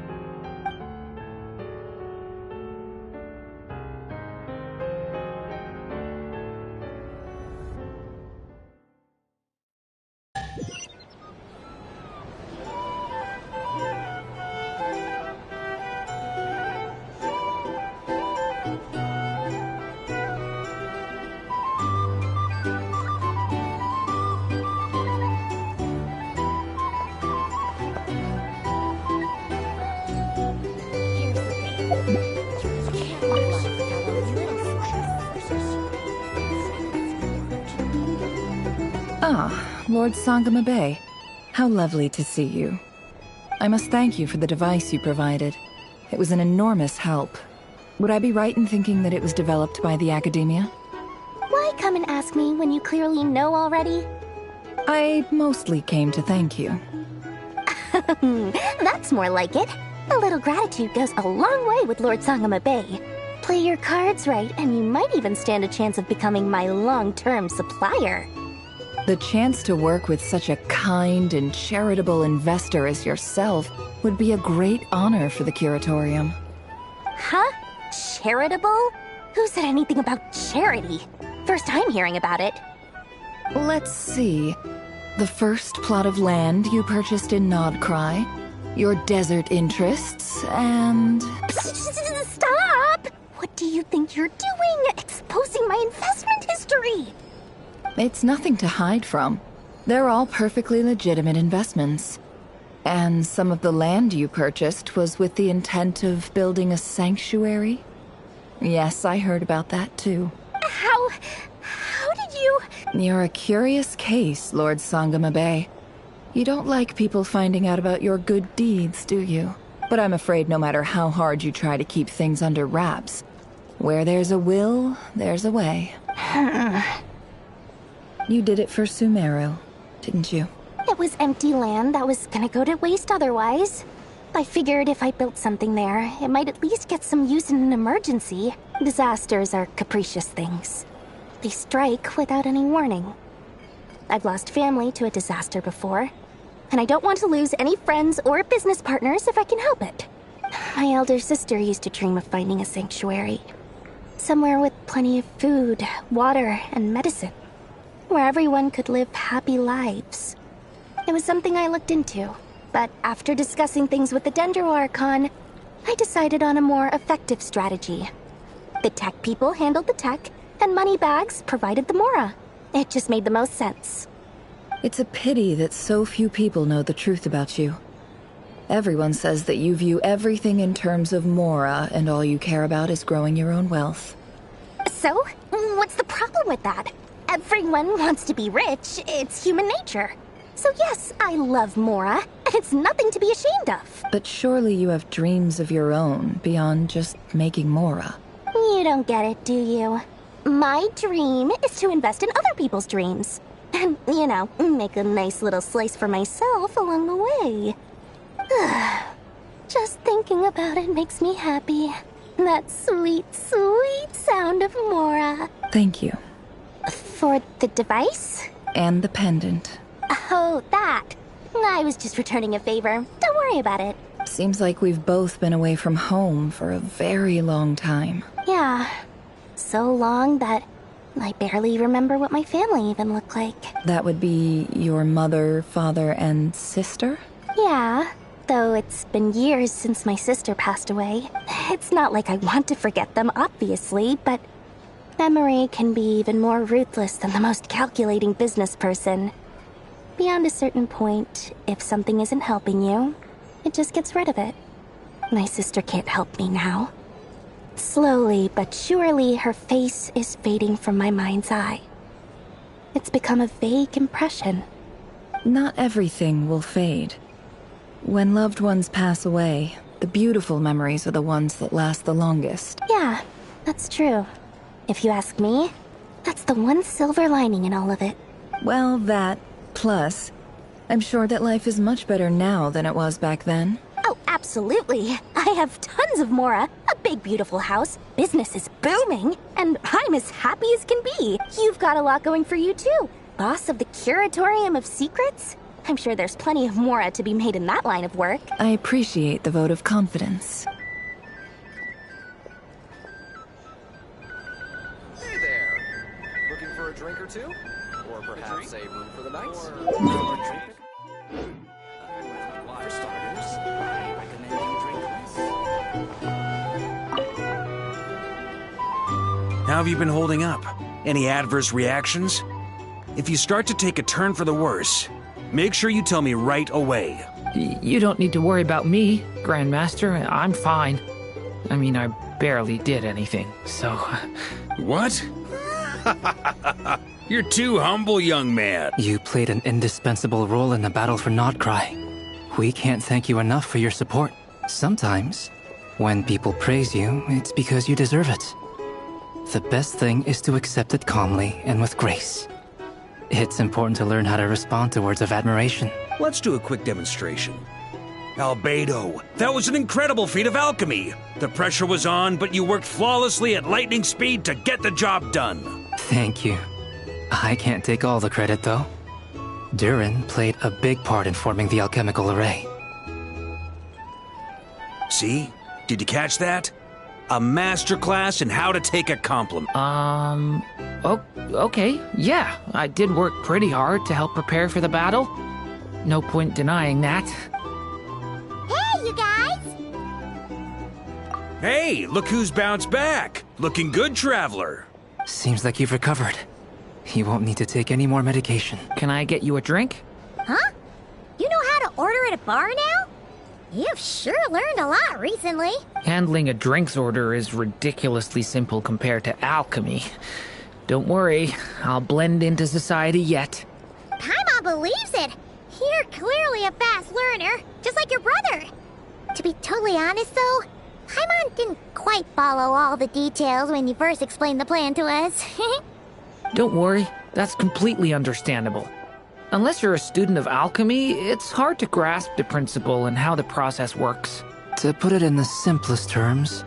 Ah, Lord Sangama Bay. How lovely to see you. I must thank you for the device you provided. It was an enormous help. Would I be right in thinking that it was developed by the Academia? Why come and ask me when you clearly know already? I mostly came to thank you. That's more like it. A little gratitude goes a long way with Lord Sangama Bay. Play your cards right, and you might even stand a chance of becoming my long-term supplier. The chance to work with such a kind and charitable investor as yourself would be a great honor for the Curatorium. Huh? Charitable? Who said anything about charity? First time hearing about it. Let's see. The first plot of land you purchased in Nodcry, your desert interests, and... Stop! What do you think you're doing? Exposing my investment history! It's nothing to hide from. They're all perfectly legitimate investments. And some of the land you purchased was with the intent of building a sanctuary? Yes, I heard about that too. How did you... You're a curious case, Lord Sangama Bay. You don't like people finding out about your good deeds, do you? But I'm afraid no matter how hard you try to keep things under wraps, where there's a will, there's a way. You did it for Sumeru, didn't you? It was empty land that was gonna go to waste otherwise. I figured if I built something there, it might at least get some use in an emergency. Disasters are capricious things. They strike without any warning. I've lost family to a disaster before, and I don't want to lose any friends or business partners if I can help it. My elder sister used to dream of finding a sanctuary. Somewhere with plenty of food, water, and medicine. Where everyone could live happy lives. It was something I looked into, but after discussing things with the Dendro Archon, I decided on a more effective strategy. The tech people handled the tech, and Moneybags provided the Mora. It just made the most sense. It's a pity that so few people know the truth about you. Everyone says that you view everything in terms of Mora, and all you care about is growing your own wealth. So, what's the problem with that? Everyone wants to be rich. It's human nature. So yes, I love Mora, and it's nothing to be ashamed of. But surely you have dreams of your own, beyond just making Mora. You don't get it, do you? My dream is to invest in other people's dreams. And, you know, make a nice little slice for myself along the way. Just thinking about it makes me happy. That sweet, sweet sound of Mora. Thank you. For the device? And the pendant. Oh, that. I was just returning a favor. Don't worry about it. Seems like we've both been away from home for a very long time. Yeah. So long that I barely remember what my family even looked like. That would be your mother, father, and sister? Yeah. Though it's been years since my sister passed away. It's not like I want to forget them, obviously, but memory can be even more ruthless than the most calculating business person. Beyond a certain point, if something isn't helping you, it just gets rid of it. My sister can't help me now. Slowly but surely, her face is fading from my mind's eye. It's become a vague impression. Not everything will fade. When loved ones pass away, the beautiful memories are the ones that last the longest. Yeah, that's true. If you ask me, that's the one silver lining in all of it. Well, that, plus, I'm sure that life is much better now than it was back then. Oh, absolutely. I have tons of Mora, a big beautiful house, business is booming, and I'm as happy as can be. You've got a lot going for you too. Boss of the Curatorium of Secrets? I'm sure there's plenty of Mora to be made in that line of work. I appreciate the vote of confidence. Hey there. Looking for a drink or two? Or perhaps a room for the night? For starters, I recommend you drink less. How have you been holding up? Any adverse reactions? If you start to take a turn for the worse, make sure you tell me right away. You don't need to worry about me, Grandmaster. I'm fine. I mean, I barely did anything, so... What? You're too humble, young man. You played an indispensable role in the battle for Notcry. We can't thank you enough for your support. Sometimes, when people praise you, it's because you deserve it. The best thing is to accept it calmly and with grace. It's important to learn how to respond to words of admiration. Let's do a quick demonstration. Albedo, that was an incredible feat of alchemy. The pressure was on, but you worked flawlessly at lightning speed to get the job done. Thank you. I can't take all the credit, though. Durin played a big part in forming the alchemical array. See? Did you catch that? A masterclass in how to take a compliment. Okay, yeah. I did work pretty hard to help prepare for the battle. No point denying that. Hey, you guys! Hey, look who's bounced back. Looking good, Traveler. Seems like you've recovered. You won't need to take any more medication. Can I get you a drink? Huh? You know how to order at a bar now? You've sure learned a lot recently. Handling a drinks order is ridiculously simple compared to alchemy. Don't worry, I'll blend into society yet. Paimon believes it. You're clearly a fast learner, just like your brother. To be totally honest, though, Paimon didn't quite follow all the details when you first explained the plan to us. Don't worry, that's completely understandable. Unless you're a student of alchemy, it's hard to grasp the principle and how the process works. To put it in the simplest terms,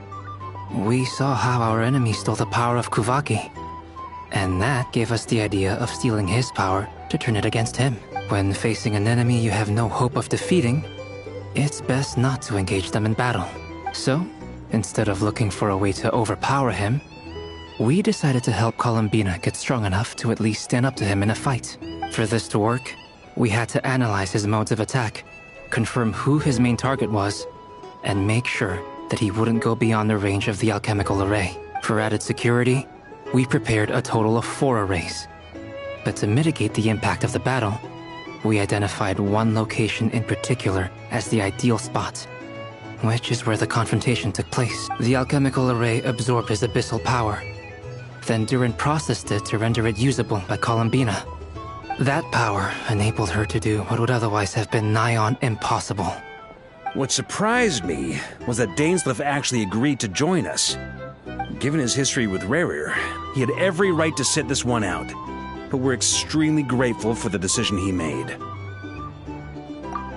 we saw how our enemy stole the power of Kuvaki. And that gave us the idea of stealing his power to turn it against him. When facing an enemy you have no hope of defeating, it's best not to engage them in battle. So, instead of looking for a way to overpower him, we decided to help Columbina get strong enough to at least stand up to him in a fight. For this to work, we had to analyze his modes of attack, confirm who his main target was, and make sure that he wouldn't go beyond the range of the alchemical array. For added security, we prepared a total of 4 arrays. But to mitigate the impact of the battle, we identified one location in particular as the ideal spot, which is where the confrontation took place. The alchemical array absorbed his abyssal power. Then Durin processed it to render it usable by Columbina. That power enabled her to do what would otherwise have been nigh on impossible. What surprised me was that Dainsleif actually agreed to join us. Given his history with Rerir, he had every right to sit this one out. But we're extremely grateful for the decision he made.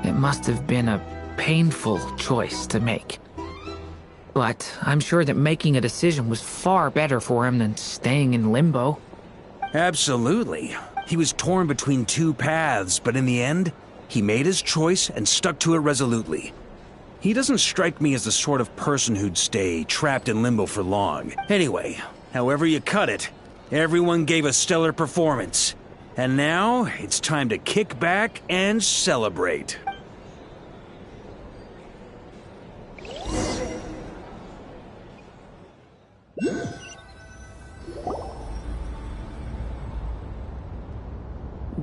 It must have been a painful choice to make. But I'm sure that making a decision was far better for him than staying in limbo. Absolutely. He was torn between 2 paths, but in the end, he made his choice and stuck to it resolutely. He doesn't strike me as the sort of person who'd stay trapped in limbo for long. Anyway, however you cut it, everyone gave a stellar performance. And now, it's time to kick back and celebrate.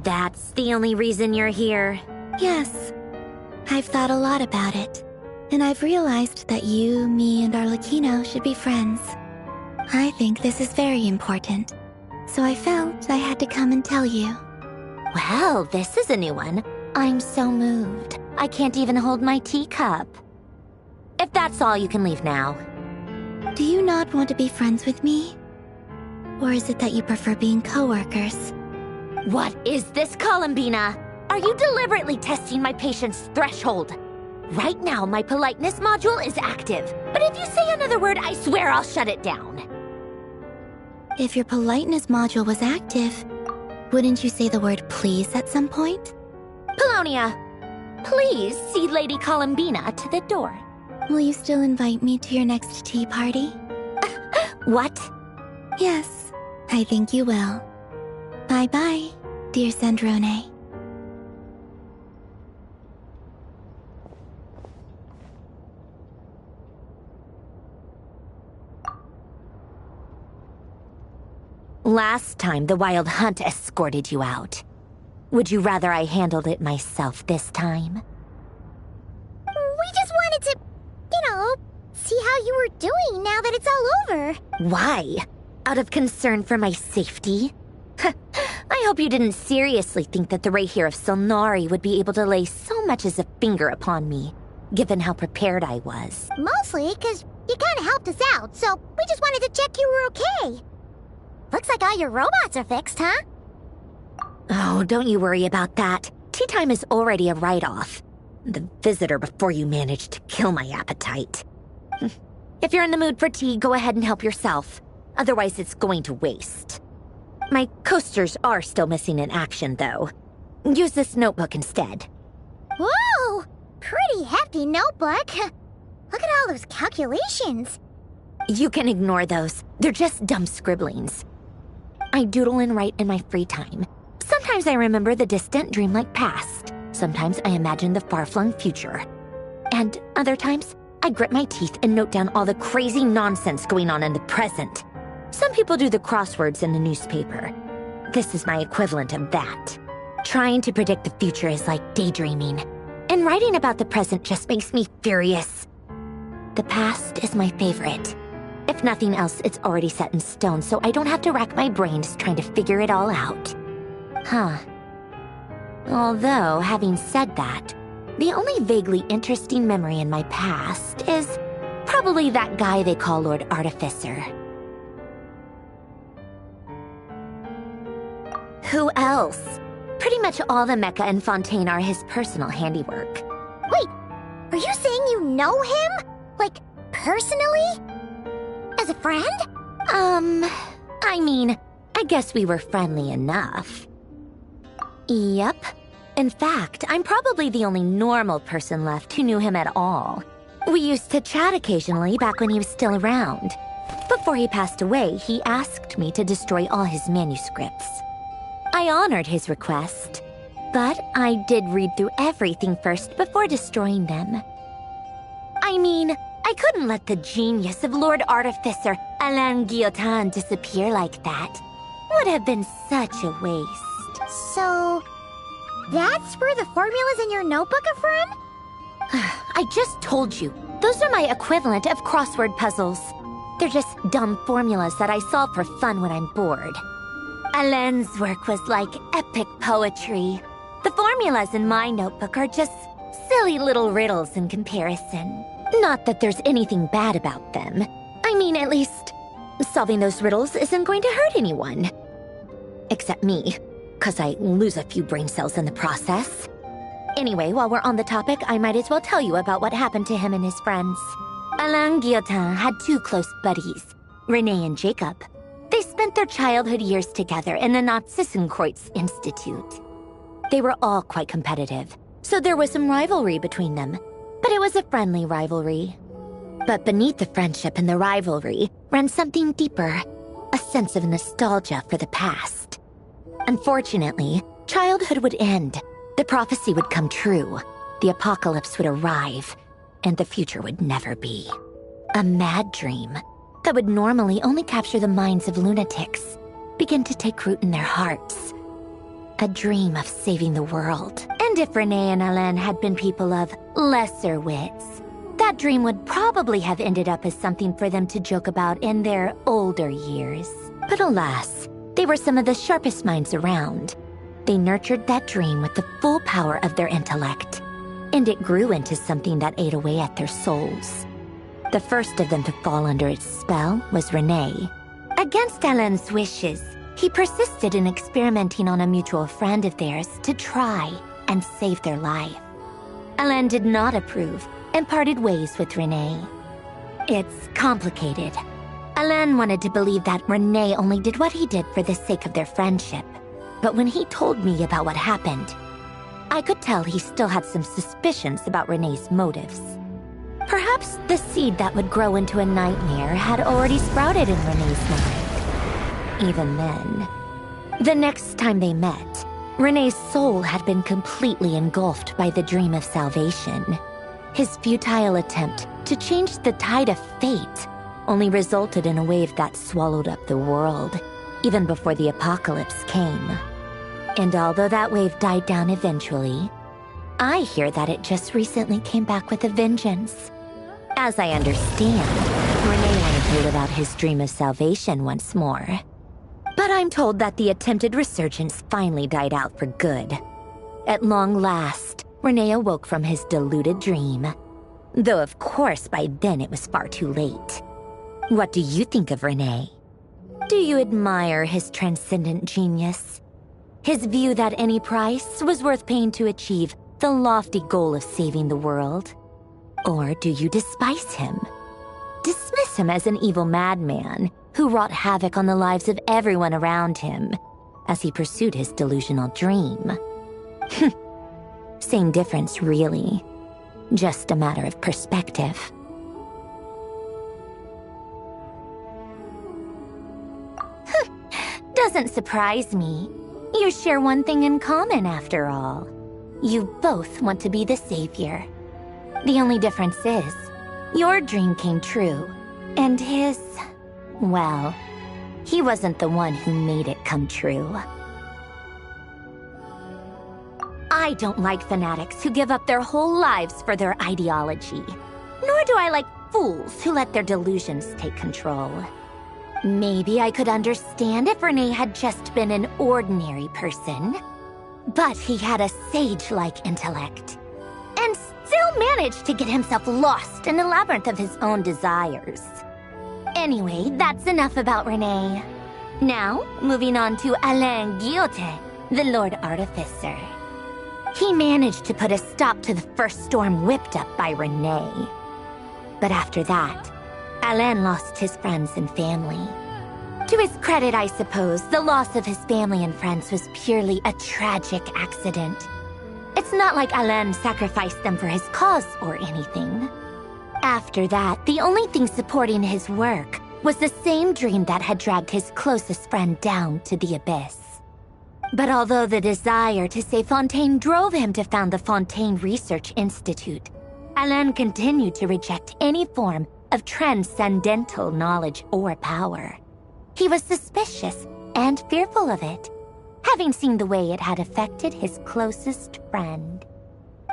That's the only reason you're here? Yes. I've thought a lot about it. And I've realized that you, me, and Arlecchino should be friends. I think this is very important. So I felt I had to come and tell you. Well, this is a new one. I'm so moved. I can't even hold my teacup. If that's all, you can leave now. Do you not want to be friends with me? Or is it that you prefer being co-workers? What is this, Columbina? Are you deliberately testing my patience threshold? Right now, my politeness module is active. But if you say another word, I swear I'll shut it down. If your politeness module was active, wouldn't you say the word please at some point? Paulownia, please see Lady Columbina to the door. Will you still invite me to your next tea party? What? Yes, I think you will. Bye-bye, dear Sandrone. Last time, the Wild Hunt escorted you out. Would you rather I handled it myself this time? We just wanted to, see how you were doing now that it's all over. Why? Out of concern for my safety? I hope you didn't seriously think that the Rahier of Solnari would be able to lay so much as a finger upon me, given how prepared I was. Mostly because you kind of helped us out, so we just wanted to check you were okay. Looks like all your robots are fixed, huh? Oh, don't you worry about that. Tea time is already a write-off. The visitor before you managed to kill my appetite. If you're in the mood for tea, go ahead and help yourself. Otherwise, it's going to waste. My coasters are still missing in action, though. Use this notebook instead. Whoa! Pretty hefty notebook. Look at all those calculations. You can ignore those. They're just dumb scribblings. I doodle and write in my free time. Sometimes I remember the distant, dreamlike past. Sometimes I imagine the far-flung future. And other times, I grit my teeth and note down all the crazy nonsense going on in the present. Some people do the crosswords in the newspaper. This is my equivalent of that. Trying to predict the future is like daydreaming. And writing about the present just makes me furious. The past is my favorite. If nothing else, it's already set in stone, so I don't have to rack my brains trying to figure it all out. Huh. Although, having said that, The only vaguely interesting memory in my past is probably that guy they call Lord Artificer. Who else? Pretty much all the mecha in Fontaine are his personal handiwork. Wait, are you saying you know him? Like, personally? As a friend? I mean, I guess we were friendly enough. Yep. In fact, I'm probably the only normal person left who knew him at all. We used to chat occasionally back when he was still around. Before he passed away, he asked me to destroy all his manuscripts. I honored his request, but I did read through everything first before destroying them. I mean, I couldn't let the genius of Lord Artificer Alain Guillotin disappear like that. Would have been such a waste. So, that's where the formulas in your notebook are from? I just told you, those are my equivalent of crossword puzzles. They're just dumb formulas that I solve for fun when I'm bored. Alain's work was like epic poetry. The formulas in my notebook are just silly little riddles in comparison. Not that there's anything bad about them. I mean, at least, solving those riddles isn't going to hurt anyone. Except me, 'cause I lose a few brain cells in the process. Anyway, while we're on the topic, I might as well tell you about what happened to him and his friends. Alain Guillotin had two close buddies, Renee and Jacob. They spent their childhood years together in the Narzissenkreuz Institute. They were all quite competitive, so there was some rivalry between them, but it was a friendly rivalry. But beneath the friendship and the rivalry ran something deeper, a sense of nostalgia for the past. Unfortunately, childhood would end, the prophecy would come true, the apocalypse would arrive, and the future would never be. A mad dream that would normally only capture the minds of lunatics begin to take root in their hearts. A dream of saving the world. And if Renee and Alain had been people of lesser wits, that dream would probably have ended up as something for them to joke about in their older years. But alas, they were some of the sharpest minds around. They nurtured that dream with the full power of their intellect, and it grew into something that ate away at their souls. The first of them to fall under its spell was Renee. Against Alain's wishes, he persisted in experimenting on a mutual friend of theirs to try and save their life. Alain did not approve and parted ways with Renee. It's complicated. Alain wanted to believe that Renee only did what he did for the sake of their friendship. But when he told me about what happened, I could tell he still had some suspicions about Renee's motives. Perhaps the seed that would grow into a nightmare had already sprouted in Renee's mind. Even then, the next time they met, Renee's soul had been completely engulfed by the dream of salvation. His futile attempt to change the tide of fate only resulted in a wave that swallowed up the world, even before the apocalypse came. And although that wave died down eventually, I hear that it just recently came back with a vengeance. As I understand, Renee wanted to live out his dream of salvation once more. But I'm told that the attempted resurgence finally died out for good. At long last, Renee awoke from his deluded dream. Though of course by then it was far too late. What do you think of Renee? Do you admire his transcendent genius? His view that any price was worth paying to achieve the lofty goal of saving the world? Or do you despise him? Dismiss him as an evil madman who wrought havoc on the lives of everyone around him as he pursued his delusional dream? Same difference, really. Just a matter of perspective. Doesn't surprise me. You share one thing in common, after all. You both want to be the savior. The only difference is, your dream came true, and his, well, he wasn't the one who made it come true. I don't like fanatics who give up their whole lives for their ideology. Nor do I like fools who let their delusions take control. Maybe I could understand if Renee had just been an ordinary person. But he had a sage-like intellect. still managed to get himself lost in the labyrinth of his own desires. Anyway, that's enough about Renee. Now, moving on to Alain Guillotin, the Lord Artificer. He managed to put a stop to the first storm whipped up by Renee. But after that, Alain lost his friends and family. To his credit, I suppose, the loss of his family and friends was purely a tragic accident. It's not like Alain sacrificed them for his cause or anything. After that, the only thing supporting his work was the same dream that had dragged his closest friend down to the abyss. But although the desire to save Fontaine drove him to found the Fontaine Research Institute, Alain continued to reject any form of transcendental knowledge or power. He was suspicious and fearful of it, having seen the way it had affected his closest friend.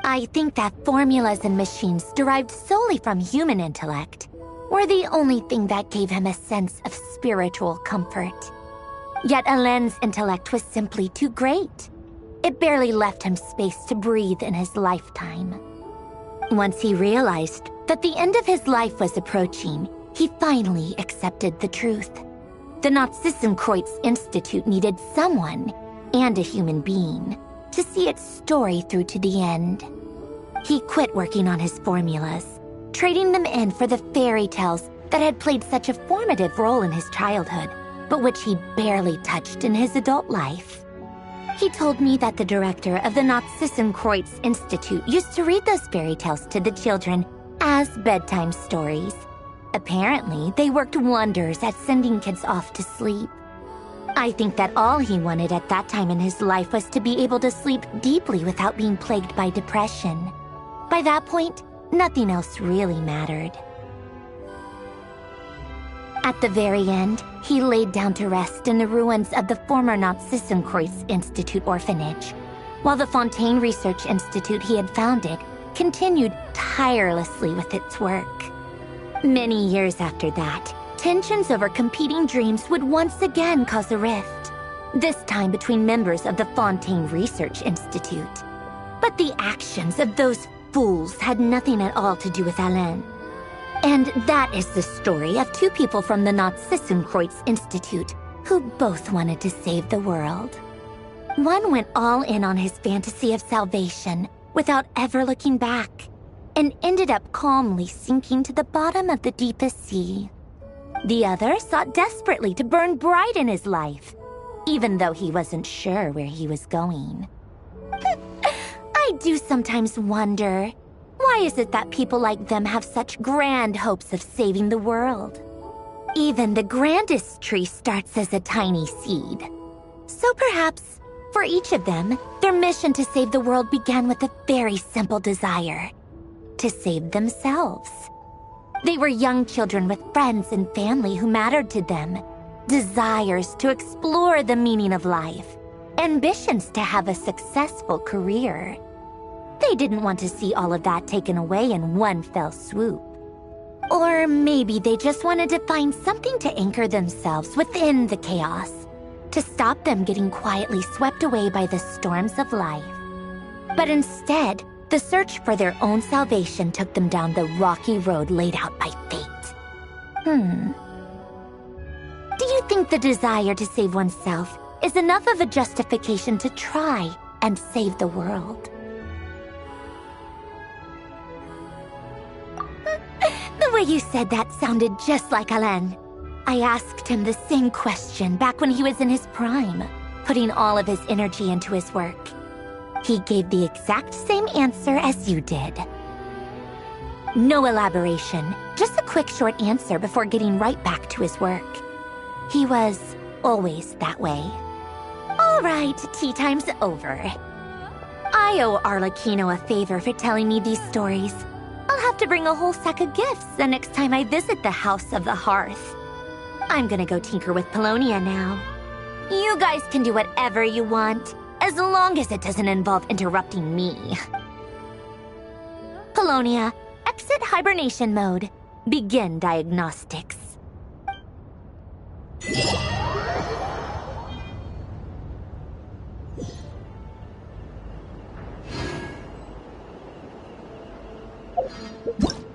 I think that formulas and machines derived solely from human intellect were the only thing that gave him a sense of spiritual comfort. Yet Alain's intellect was simply too great. It barely left him space to breathe in his lifetime. Once he realized that the end of his life was approaching, he finally accepted the truth. The Nazissenkreuz Institute needed someone, and a human being, to see its story through to the end. He quit working on his formulas, trading them in for the fairy tales that had played such a formative role in his childhood, but which he barely touched in his adult life. He told me that the director of the Nazissenkreuz Institute used to read those fairy tales to the children as bedtime stories. Apparently, they worked wonders at sending kids off to sleep. I think that all he wanted at that time in his life was to be able to sleep deeply without being plagued by depression. By that point, nothing else really mattered. At the very end, he laid down to rest in the ruins of the former Nazissenkreuz Institute orphanage, while the Fontaine Research Institute he had founded continued tirelessly with its work. Many years after that, tensions over competing dreams would once again cause a rift, this time between members of the Fontaine Research Institute. But the actions of those fools had nothing at all to do with Alain. And that is the story of two people from the Nazissenkreuz Institute who both wanted to save the world. One went all in on his fantasy of salvation without ever looking back, and ended up calmly sinking to the bottom of the deepest sea. The other sought desperately to burn bright in his life, even though he wasn't sure where he was going. I do sometimes wonder, why is it that people like them have such grand hopes of saving the world? Even the grandest tree starts as a tiny seed. So perhaps, for each of them, their mission to save the world began with a very simple desire: to save themselves. They were young children with friends and family who mattered to them, desires to explore the meaning of life, ambitions to have a successful career. They didn't want to see all of that taken away in one fell swoop. Or maybe they just wanted to find something to anchor themselves within the chaos, to stop them getting quietly swept away by the storms of life. But instead, the search for their own salvation took them down the rocky road laid out by fate. Do you think the desire to save oneself is enough of a justification to try and save the world? The way you said that sounded just like Alain. I asked him the same question back when he was in his prime, putting all of his energy into his work. He gave the exact same answer as you did. No elaboration, just a quick short answer before getting right back to his work. He was always that way. All right, tea time's over. I owe Arlecchino a favor for telling me these stories. I'll have to bring a whole sack of gifts the next time I visit the House of the Hearth. I'm gonna go tinker with Polonia now. You guys can do whatever you want, as long as it doesn't involve interrupting me. Polonia, exit hibernation mode. Begin diagnostics. Whoa!